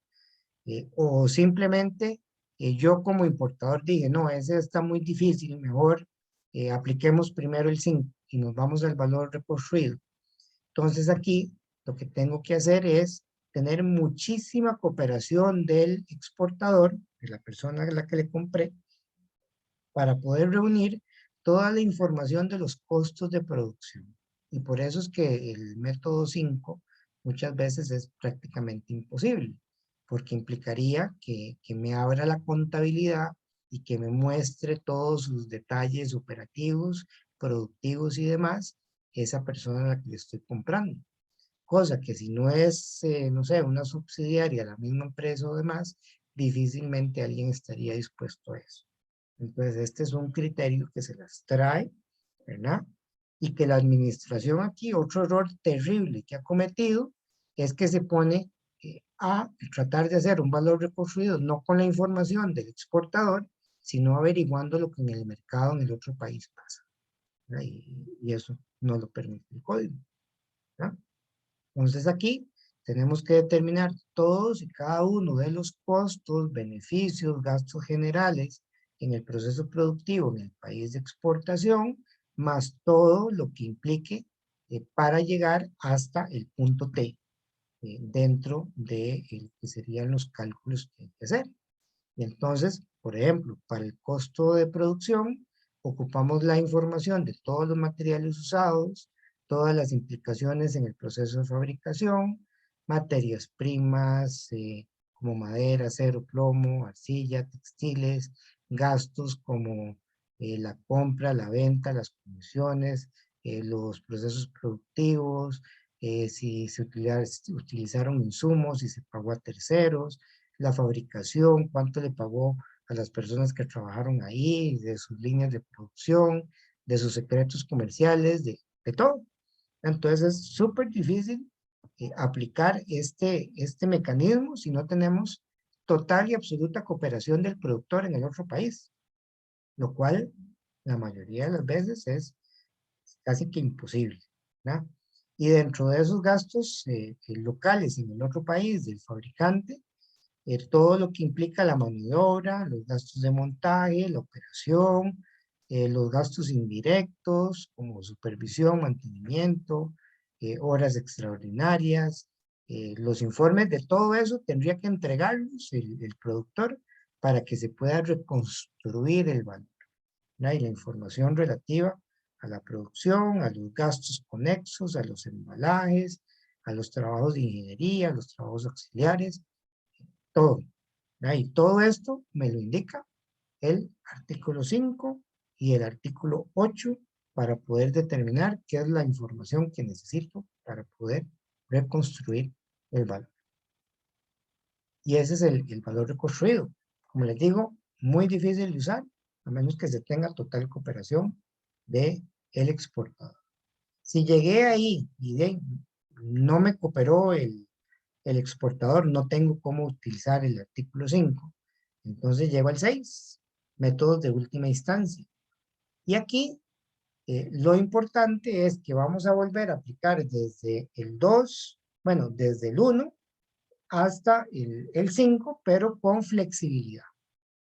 o simplemente yo como importador dije, no, ese está muy difícil, mejor apliquemos primero el 5 y nos vamos al valor reconstruido. Entonces aquí lo que tengo que hacer es tener muchísima cooperación del exportador, de la persona a la que le compré, para poder reunir toda la información de los costos de producción. Y por eso es que el método 5 muchas veces es prácticamente imposible, porque implicaría que me abra la contabilidad y que me muestre todos sus detalles operativos, productivos y demás, esa persona a la que le estoy comprando. Cosa que si no es, no sé, una subsidiaria de la misma empresa o demás, difícilmente alguien estaría dispuesto a eso. Entonces, este es un criterio que se las trae, ¿verdad? Y que la administración aquí, otro error terrible que ha cometido, es que se pone a tratar de hacer un valor reconstruido, no con la información del exportador, sino averiguando lo que en el mercado en el otro país pasa. Y eso no lo permite el código, ¿verdad? Entonces aquí tenemos que determinar todos y cada uno de los costos, beneficios, gastos generales en el proceso productivo en el país de exportación, más todo lo que implique para llegar hasta el punto T dentro de que serían los cálculos que hay que hacer. Y entonces, por ejemplo, para el costo de producción, ocupamos la información de todos los materiales usados, todas las implicaciones en el proceso de fabricación, materias primas como madera, acero, plomo, arcilla, textiles, gastos como la compra, la venta, las comisiones, los procesos productivos, si se utilizaron insumos, si se pagó a terceros, la fabricación, cuánto le pagó a las personas que trabajaron ahí, de sus líneas de producción, de sus secretos comerciales, de todo. Entonces es súper difícil aplicar este mecanismo si no tenemos total y absoluta cooperación del productor en el otro país, lo cual la mayoría de las veces es casi que imposible, ¿verdad? Y dentro de esos gastos locales en el otro país del fabricante, todo lo que implica la mano de obra, los gastos de montaje, la operación, los gastos indirectos como supervisión, mantenimiento, horas extraordinarias, los informes de todo eso tendría que entregarlos el productor para que se pueda reconstruir el valor, ¿no? Y la información relativa a la producción, a los gastos conexos, a los embalajes, a los trabajos de ingeniería, a los trabajos auxiliares, todo. Y todo esto me lo indica el artículo 5 y el artículo 8 para poder determinar qué es la información que necesito para poder reconstruir el valor. y ese es el valor reconstruido. Como les digo, muy difícil de usar, a menos que se tenga total cooperación de el exportador. Si llegué ahí y no me cooperó el exportador, no tengo cómo utilizar el artículo 5, entonces llevo al 6, métodos de última instancia. Y aquí lo importante es que vamos a volver a aplicar desde el 2, bueno, desde el 1 hasta el 5, pero con flexibilidad.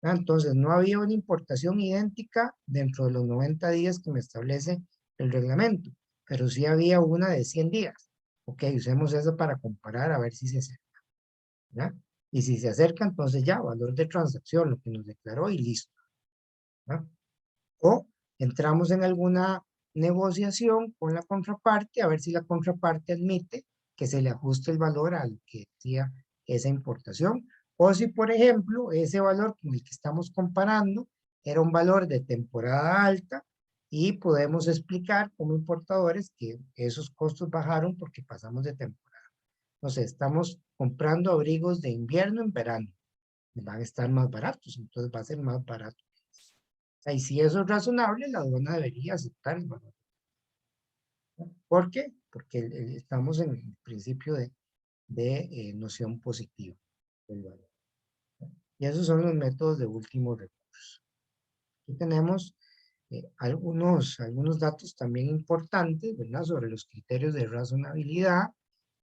Entonces, no había una importación idéntica dentro de los 90 días que me establece el reglamento, pero sí había una de 100 días. Ok, usemos eso para comparar a ver si se acerca. ¿Ya? Y si se acerca, entonces ya, valor de transacción, lo que nos declaró y listo. ¿Ya? O entramos en alguna negociación con la contraparte a ver si la contraparte admite que se le ajuste el valor al que decía esa importación. O si, por ejemplo, ese valor con el que estamos comparando era un valor de temporada alta y podemos explicar como importadores que esos costos bajaron porque pasamos de temporada. Entonces, estamos comprando abrigos de invierno en verano. Van a estar más baratos, entonces va a ser más barato. Y si eso es razonable, la aduana debería aceptar el valor. ¿Por qué? Porque estamos en el principio de noción positiva del valor. Y esos son los métodos de último recurso. Aquí tenemos algunos datos también importantes, ¿verdad? Sobre los criterios de razonabilidad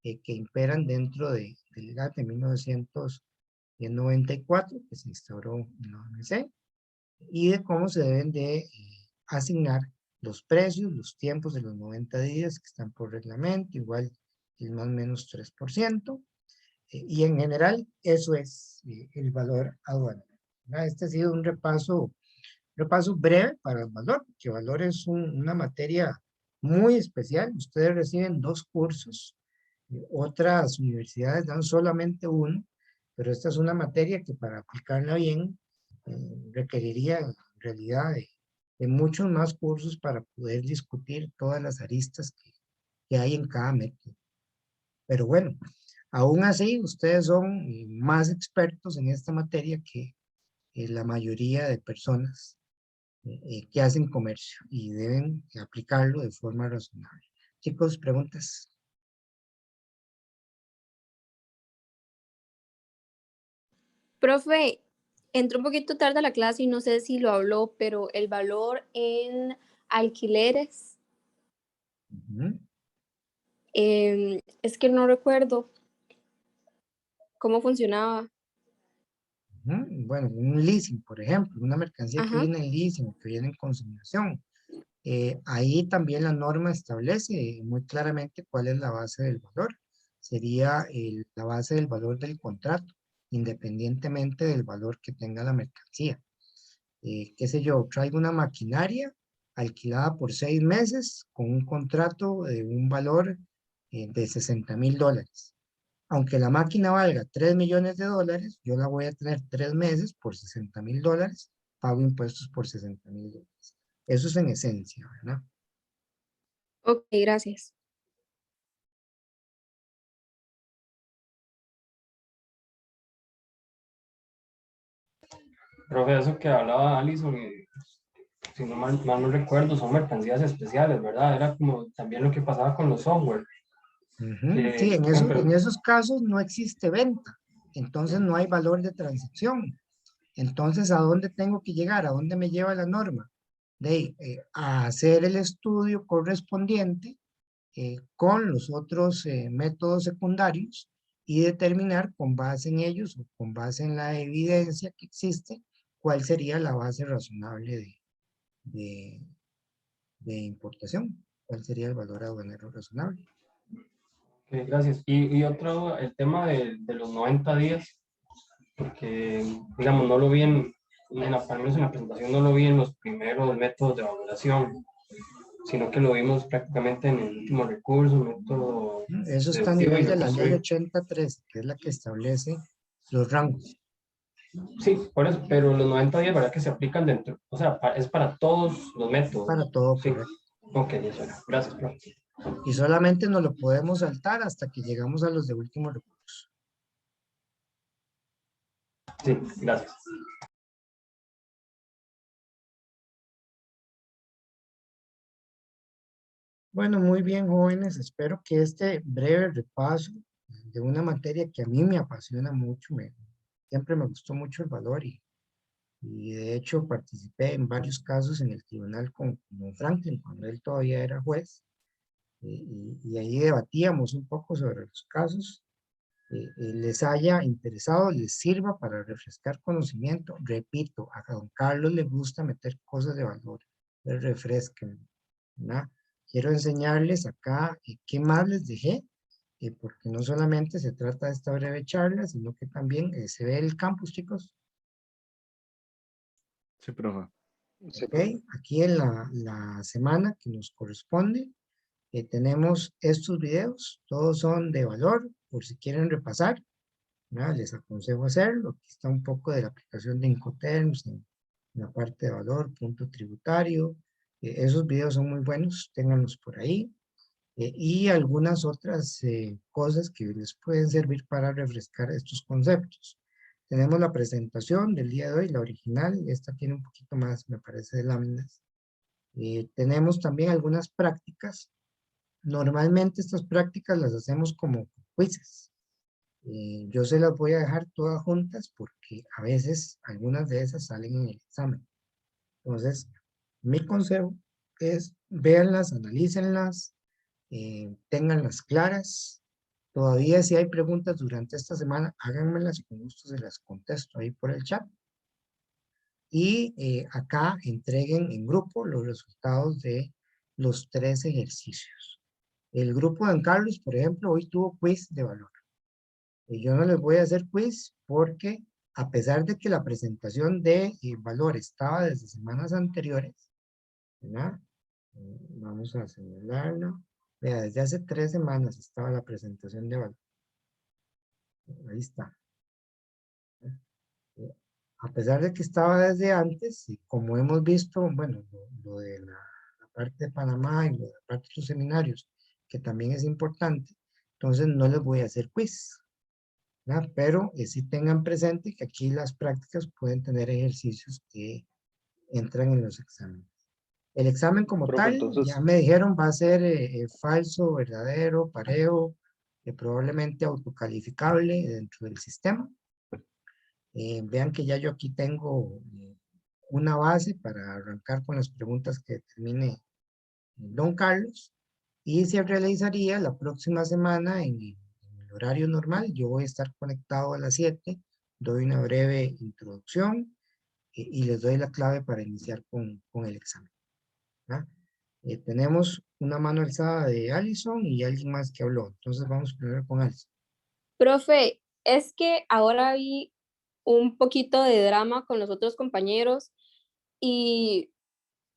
que imperan dentro del GATT de 1994, que se instauró en la OMC, y de cómo se deben de asignar los precios, los tiempos de los 90 días que están por reglamento, igual el más o menos 3%, y en general eso es el valor aduanero. Este ha sido un repaso breve para el valor, porque valor es una materia muy especial. Ustedes reciben 2 cursos, otras universidades dan solamente uno, pero esta es una materia que para aplicarla bien requeriría en realidad de muchos más cursos para poder discutir todas las aristas que hay en cada método. Pero bueno, aún así ustedes son más expertos en esta materia que la mayoría de personas que hacen comercio y deben aplicarlo de forma razonable. Chicos, preguntas. Profe, entró un poquito tarde a la clase y no sé si lo habló, pero el valor en alquileres, Ujú. es que no recuerdo cómo funcionaba. Ujú. Bueno, un leasing, por ejemplo, una mercancía que Ajá. viene en leasing, que viene en consignación. Ahí también la norma establece muy claramente cuál es la base del valor. Sería la base del valor del contrato, independientemente del valor que tenga la mercancía. Qué sé yo, traigo una maquinaria alquilada por 6 meses con un contrato de un valor de $60,000. Aunque la máquina valga $3 millones, yo la voy a tener 3 meses por $60,000, pago impuestos por $60,000. Eso es en esencia, ¿verdad? Ok, gracias. Profe, eso que hablaba Alison, si no mal no recuerdo, son mercancías especiales, ¿verdad? Era como también lo que pasaba con los software. Ujú. Sí, en esos casos no existe venta, entonces no hay valor de transacción. Entonces, ¿a dónde tengo que llegar? ¿A dónde me lleva la norma? A hacer el estudio correspondiente con los otros métodos secundarios y determinar con base en ellos o con base en la evidencia que existe, cuál sería la base razonable de, de importación, cuál sería el valor aduanero razonable. Ok, gracias. Y otro, el tema de los 90 días, porque, digamos, no lo vi al menos en la presentación, no lo vi en los primeros métodos de valoración, sino que lo vimos prácticamente en el último recurso, método Eso está a deductivo y nivel de la ley reconstruido. 83, que es la que establece los rangos. Sí, por eso, pero los 90 días, ¿verdad que se aplican dentro? O sea, es para todos los métodos. Para todo, Sí. correcto. Ok, eso era. Gracias, profe. Y solamente nos lo podemos saltar hasta que llegamos a los de último recurso. Sí, gracias. Bueno, muy bien, jóvenes. Espero que este breve repaso de una materia que a mí me apasiona mucho, siempre me gustó mucho el valor y de hecho participé en varios casos en el tribunal con Franklin cuando él todavía era juez y ahí debatíamos un poco sobre los casos. Les haya interesado, les sirva para refrescar conocimiento. Repito, a don Carlos le gusta meter cosas de valor, le refresquen, ¿verdad? Quiero enseñarles acá qué más les dejé, porque no solamente se trata de esta breve charla, sino que también se ve el campus, chicos. Sí, profe. Ok, aquí en la semana que nos corresponde, tenemos estos videos, todos son de valor, por si quieren repasar, ¿verdad? Les aconsejo hacerlo. Aquí está un poco de la aplicación de Incoterms en la parte de valor, punto tributario. Esos videos son muy buenos, ténganlos por ahí. Y algunas otras cosas que les pueden servir para refrescar estos conceptos. Tenemos la presentación del día de hoy, la original. Esta tiene un poquito más, me parece, de láminas. Tenemos también algunas prácticas. Normalmente estas prácticas las hacemos como quizzes. Yo se las voy a dejar todas juntas porque a veces algunas de esas salen en el examen. Entonces, mi consejo es véanlas, analícenlas, ténganlas claras. Todavía si hay preguntas durante esta semana, háganmelas, con gusto se las contesto ahí por el chat. Y acá entreguen en grupo los resultados de los 3 ejercicios. El grupo de Don Carlos, por ejemplo, hoy tuvo quiz de valor. Yo no les voy a hacer quiz porque a pesar de que la presentación de valor estaba desde semanas anteriores, ¿verdad? Vamos a señalarlo. Vea, desde hace 3 semanas estaba la presentación de valor. Ahí está. A pesar de que estaba desde antes, y como hemos visto, bueno, lo de la parte de Panamá y lo de la parte de los seminarios, que también es importante, entonces no les voy a hacer quiz. ¿verdad? Pero sí tengan presente que aquí las prácticas pueden tener ejercicios que entran en los exámenes. El examen como Profe, tal, entonces, ya me dijeron, va a ser falso, verdadero, parejo, probablemente autocalificable dentro del sistema. Vean que ya yo aquí tengo una base para arrancar con las preguntas que termine don Carlos y se realizaría la próxima semana en el horario normal. Yo voy a estar conectado a las 7, doy una breve introducción y les doy la clave para iniciar con el examen. ¿verdad? Tenemos una mano alzada de Alison y alguien más que habló. Entonces vamos primero con Alison. Profe, es que ahora vi un poquito de drama con los otros compañeros y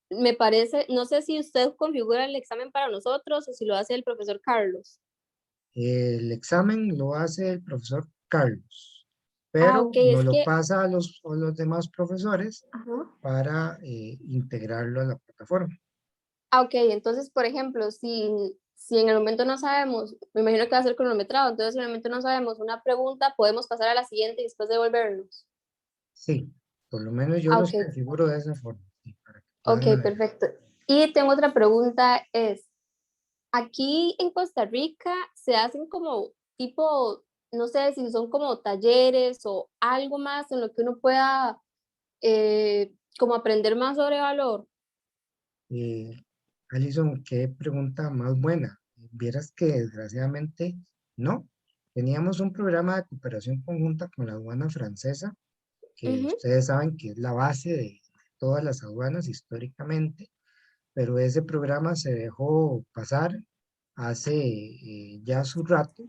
me parece, no sé si usted configura el examen para nosotros o si lo hace el profesor Carlos. El examen lo hace el profesor Carlos, Ah, pero ok, nos es lo que, pasa a los demás profesores ajá. para integrarlo a la plataforma. Ah, ok, entonces, por ejemplo, si en el momento no sabemos, me imagino que va a ser cronometrado, entonces si en el momento no sabemos una pregunta, podemos pasar a la siguiente y después devolvernos. Sí, por lo menos yo Ah, los ok, configuro de esa forma, sí, para que ok, puedan navegar. perfecto. Y tengo otra pregunta, es, aquí en Costa Rica se hacen como tipo, no sé si son como talleres o algo más en lo que uno pueda como aprender más sobre valor. Alison, qué pregunta más buena. Vieras que desgraciadamente no. Teníamos un programa de cooperación conjunta con la aduana francesa, que Ujú. ustedes saben que es la base de todas las aduanas históricamente, pero ese programa se dejó pasar hace ya su rato,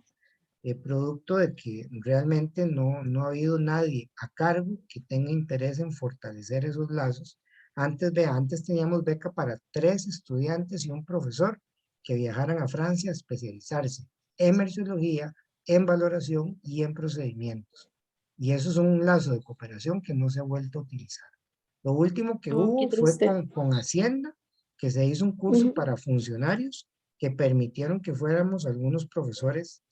producto de que realmente no ha habido nadie a cargo que tenga interés en fortalecer esos lazos. Antes teníamos beca para 3 estudiantes y un profesor que viajaran a Francia a especializarse en merciología, en valoración y en procedimientos. Y eso es un lazo de cooperación que no se ha vuelto a utilizar. Lo último que Oh, qué hubo fue triste. con Hacienda, que se hizo un curso Ujú. para funcionarios que permitieron que fuéramos algunos profesores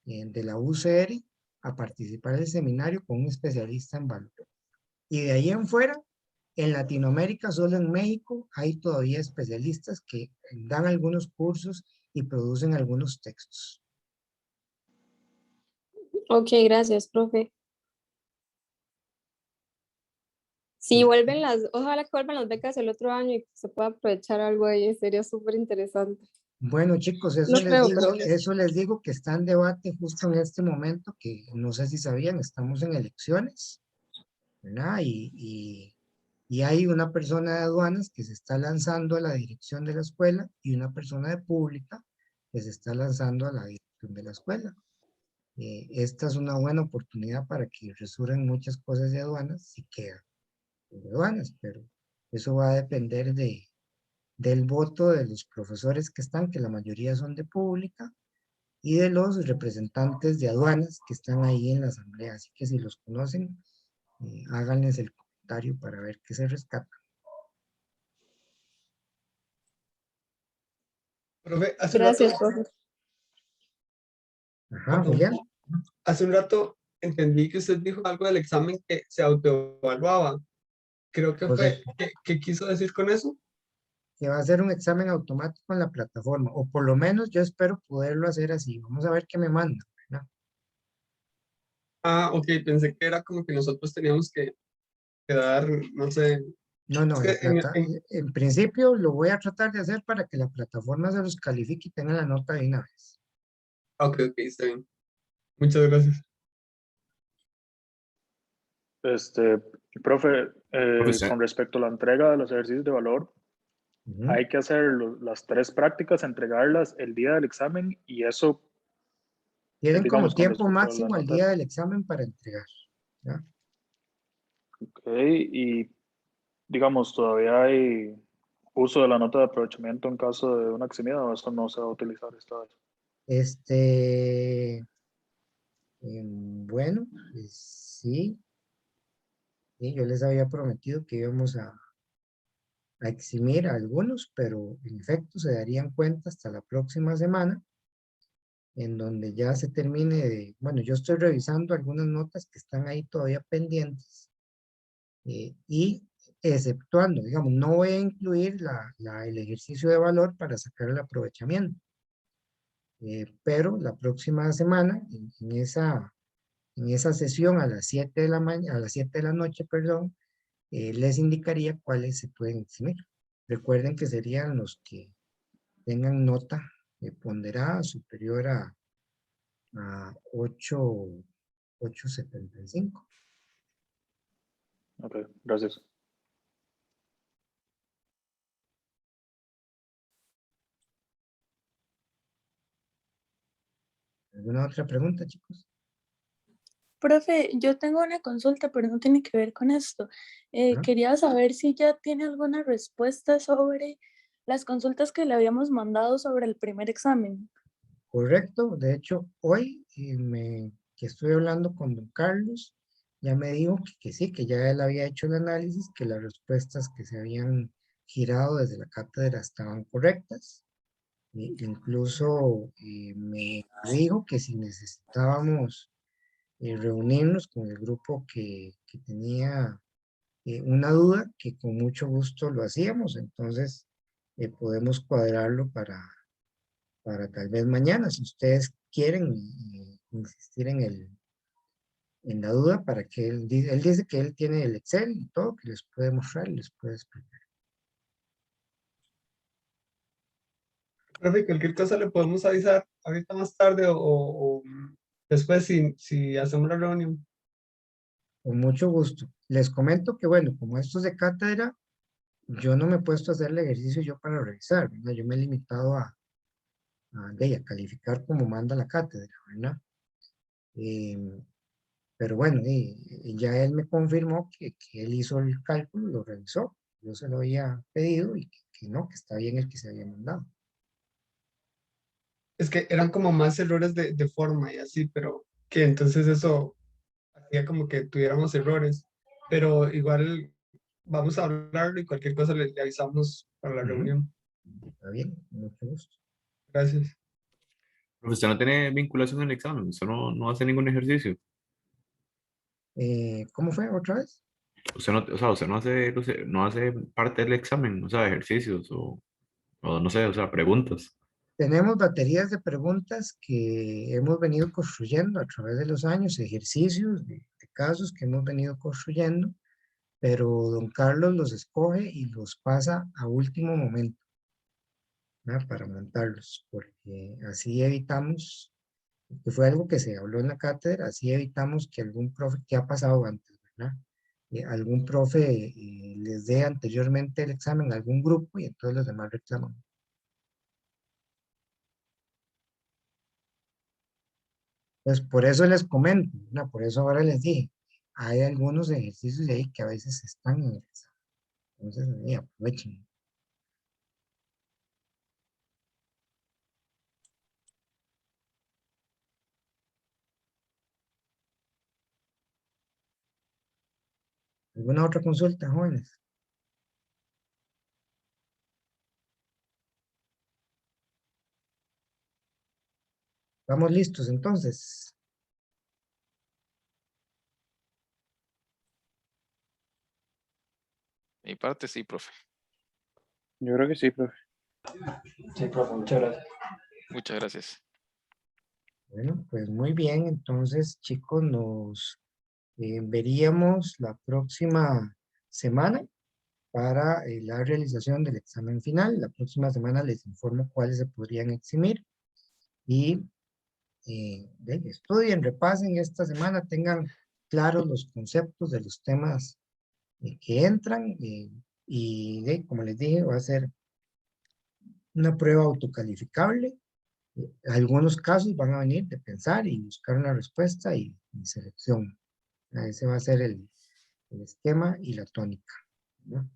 de la UCR a participar del seminario con un especialista en valor. Y de ahí en fuera, en Latinoamérica, solo en México, hay todavía especialistas que dan algunos cursos y producen algunos textos. Ok, gracias, profe. Si vuelven ojalá que vuelvan las becas el otro año y que se pueda aprovechar algo ahí, sería súper interesante. Bueno, chicos, No creo, pero eso les digo que está en debate justo en este momento, que no sé si sabían, estamos en elecciones, ¿verdad? Y hay una persona de aduanas que se está lanzando a la dirección de la escuela y una persona de pública que se está lanzando a la dirección de la escuela. Esta es una buena oportunidad para que resurjan muchas cosas de aduanas si queda de aduanas, pero eso va a depender del voto de los profesores que están, que la mayoría son de pública, y de los representantes de aduanas que están ahí en la asamblea. Así que si los conocen, háganles el comentario para ver qué se rescata. Profe, gracias, profe. Ajá, Julián. Hace un rato entendí que usted dijo algo del examen que se autoevaluaba. Creo que fue, Correcto. ¿qué quiso decir con eso? Que va a ser un examen automático en la plataforma, o por lo menos yo espero poderlo hacer así. Vamos a ver qué me manda, ¿verdad? Ah, ok, pensé que era como que nosotros teníamos que dar, no sé. No, no, Es que en principio lo voy a tratar de hacer para que la plataforma se los califique y tenga la nota de una vez. ok, está bien. Muchas gracias. Profe, Profesor. con respecto a la entrega de los ejercicios de valor, Ujú. hay que hacer las 3 prácticas, entregarlas el día del examen y eso, Tienen como digamos, con tiempo respecto a la máximo el nota. día del examen para entregar, ¿ya? Ok, y digamos, todavía hay uso de la nota de aprovechamiento en caso de una eximida o eso no se va a utilizar esta vez. Bueno, pues sí, yo les había prometido que íbamos a eximir a algunos, pero en efecto se darían cuenta hasta la próxima semana, en donde ya se termine de, bueno, yo estoy revisando algunas notas que están ahí todavía pendientes, y exceptuando, digamos, no voy a incluir el ejercicio de valor para sacar el aprovechamiento, pero la próxima semana, en esa sesión a las 7 de la mañana, a las 7 de la noche, perdón, les indicaría cuáles se pueden eximir. Recuerden que serían los que tengan nota ponderada superior a 8.75. Ok, gracias. ¿Alguna otra pregunta, chicos? Profe, yo tengo una consulta, pero no tiene que ver con esto. ¿Ah? Quería saber si ya tiene alguna respuesta sobre las consultas que le habíamos mandado sobre el primer examen. Correcto. De hecho, hoy que estoy hablando con don Carlos, ya me dijo que sí, que ya él había hecho el análisis, que las respuestas que se habían girado desde la cátedra estaban correctas. Incluso me dijo que si necesitábamos reunirnos con el grupo que tenía una duda, que con mucho gusto lo hacíamos. Entonces, podemos cuadrarlo para tal vez mañana, si ustedes quieren insistir en la duda, para que él dice que él tiene el Excel y todo, que les puede mostrar y les puede explicar. Profe, cualquier cosa le podemos avisar ahorita más tarde o después si hacemos la reunión. Con mucho gusto. Les comento que, bueno, como esto es de cátedra, yo no me he puesto a hacer el ejercicio yo para revisar, ¿verdad? Yo me he limitado a calificar como manda la cátedra, ¿verdad? Pero bueno, ya él me confirmó que él hizo el cálculo, lo revisó. Yo se lo había pedido y que no, que está bien el que se había mandado. Es que eran como más errores de forma y así, pero que entonces eso hacía como que tuviéramos errores. Pero igual vamos a hablarlo y cualquier cosa le avisamos para la Ujú. reunión. Está bien, con mucho gusto. Gracias. Profe, usted no tiene vinculación en el examen, usted no hace ningún ejercicio. ¿Cómo fue otra vez? Usted no, o sea, usted no hace parte del examen, o sea, ejercicios o no sé, o sea, preguntas. Tenemos baterías de preguntas que hemos venido construyendo a través de los años, ejercicios de casos que hemos venido construyendo, pero don Carlos los escoge y los pasa a último momento, ¿verdad? Para montarlos, porque así evitamos, que fue algo que se habló en la cátedra, así evitamos que algún profe, que ha pasado antes, ¿verdad? Algún profe les dé anteriormente el examen a algún grupo y entonces los demás reclaman. Pues por eso les comento, ¿no? Por eso ahora les dije, hay algunos ejercicios de ahí que a veces están en el examen. Entonces, aprovechen. ¿Alguna otra consulta, jóvenes? ¿Estamos listos entonces? De mi parte, sí, profe. Yo creo que sí, profe. Sí, profe, muchas gracias. Muchas gracias. Bueno, pues muy bien, entonces chicos, nos veríamos la próxima semana para la realización del examen final. La próxima semana les informo cuáles se podrían eximir y estudien, repasen esta semana, tengan claros los conceptos de los temas que entran y como les dije, va a ser una prueba autocalificable. Algunos casos van a venir de pensar y buscar una respuesta y selección. Ese va a ser el esquema y la tónica, ¿no?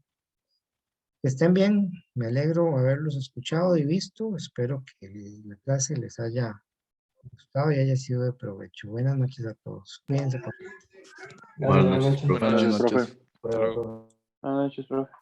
Que estén bien, me alegro haberlos escuchado y visto. Espero que la clase les haya gustado y haya sido de provecho. Buenas noches a todos. Cuídense. Gracias, buenas noches. profe. Buenas Buenas noches. noches, profe. Hasta luego. Buenas noches, profe.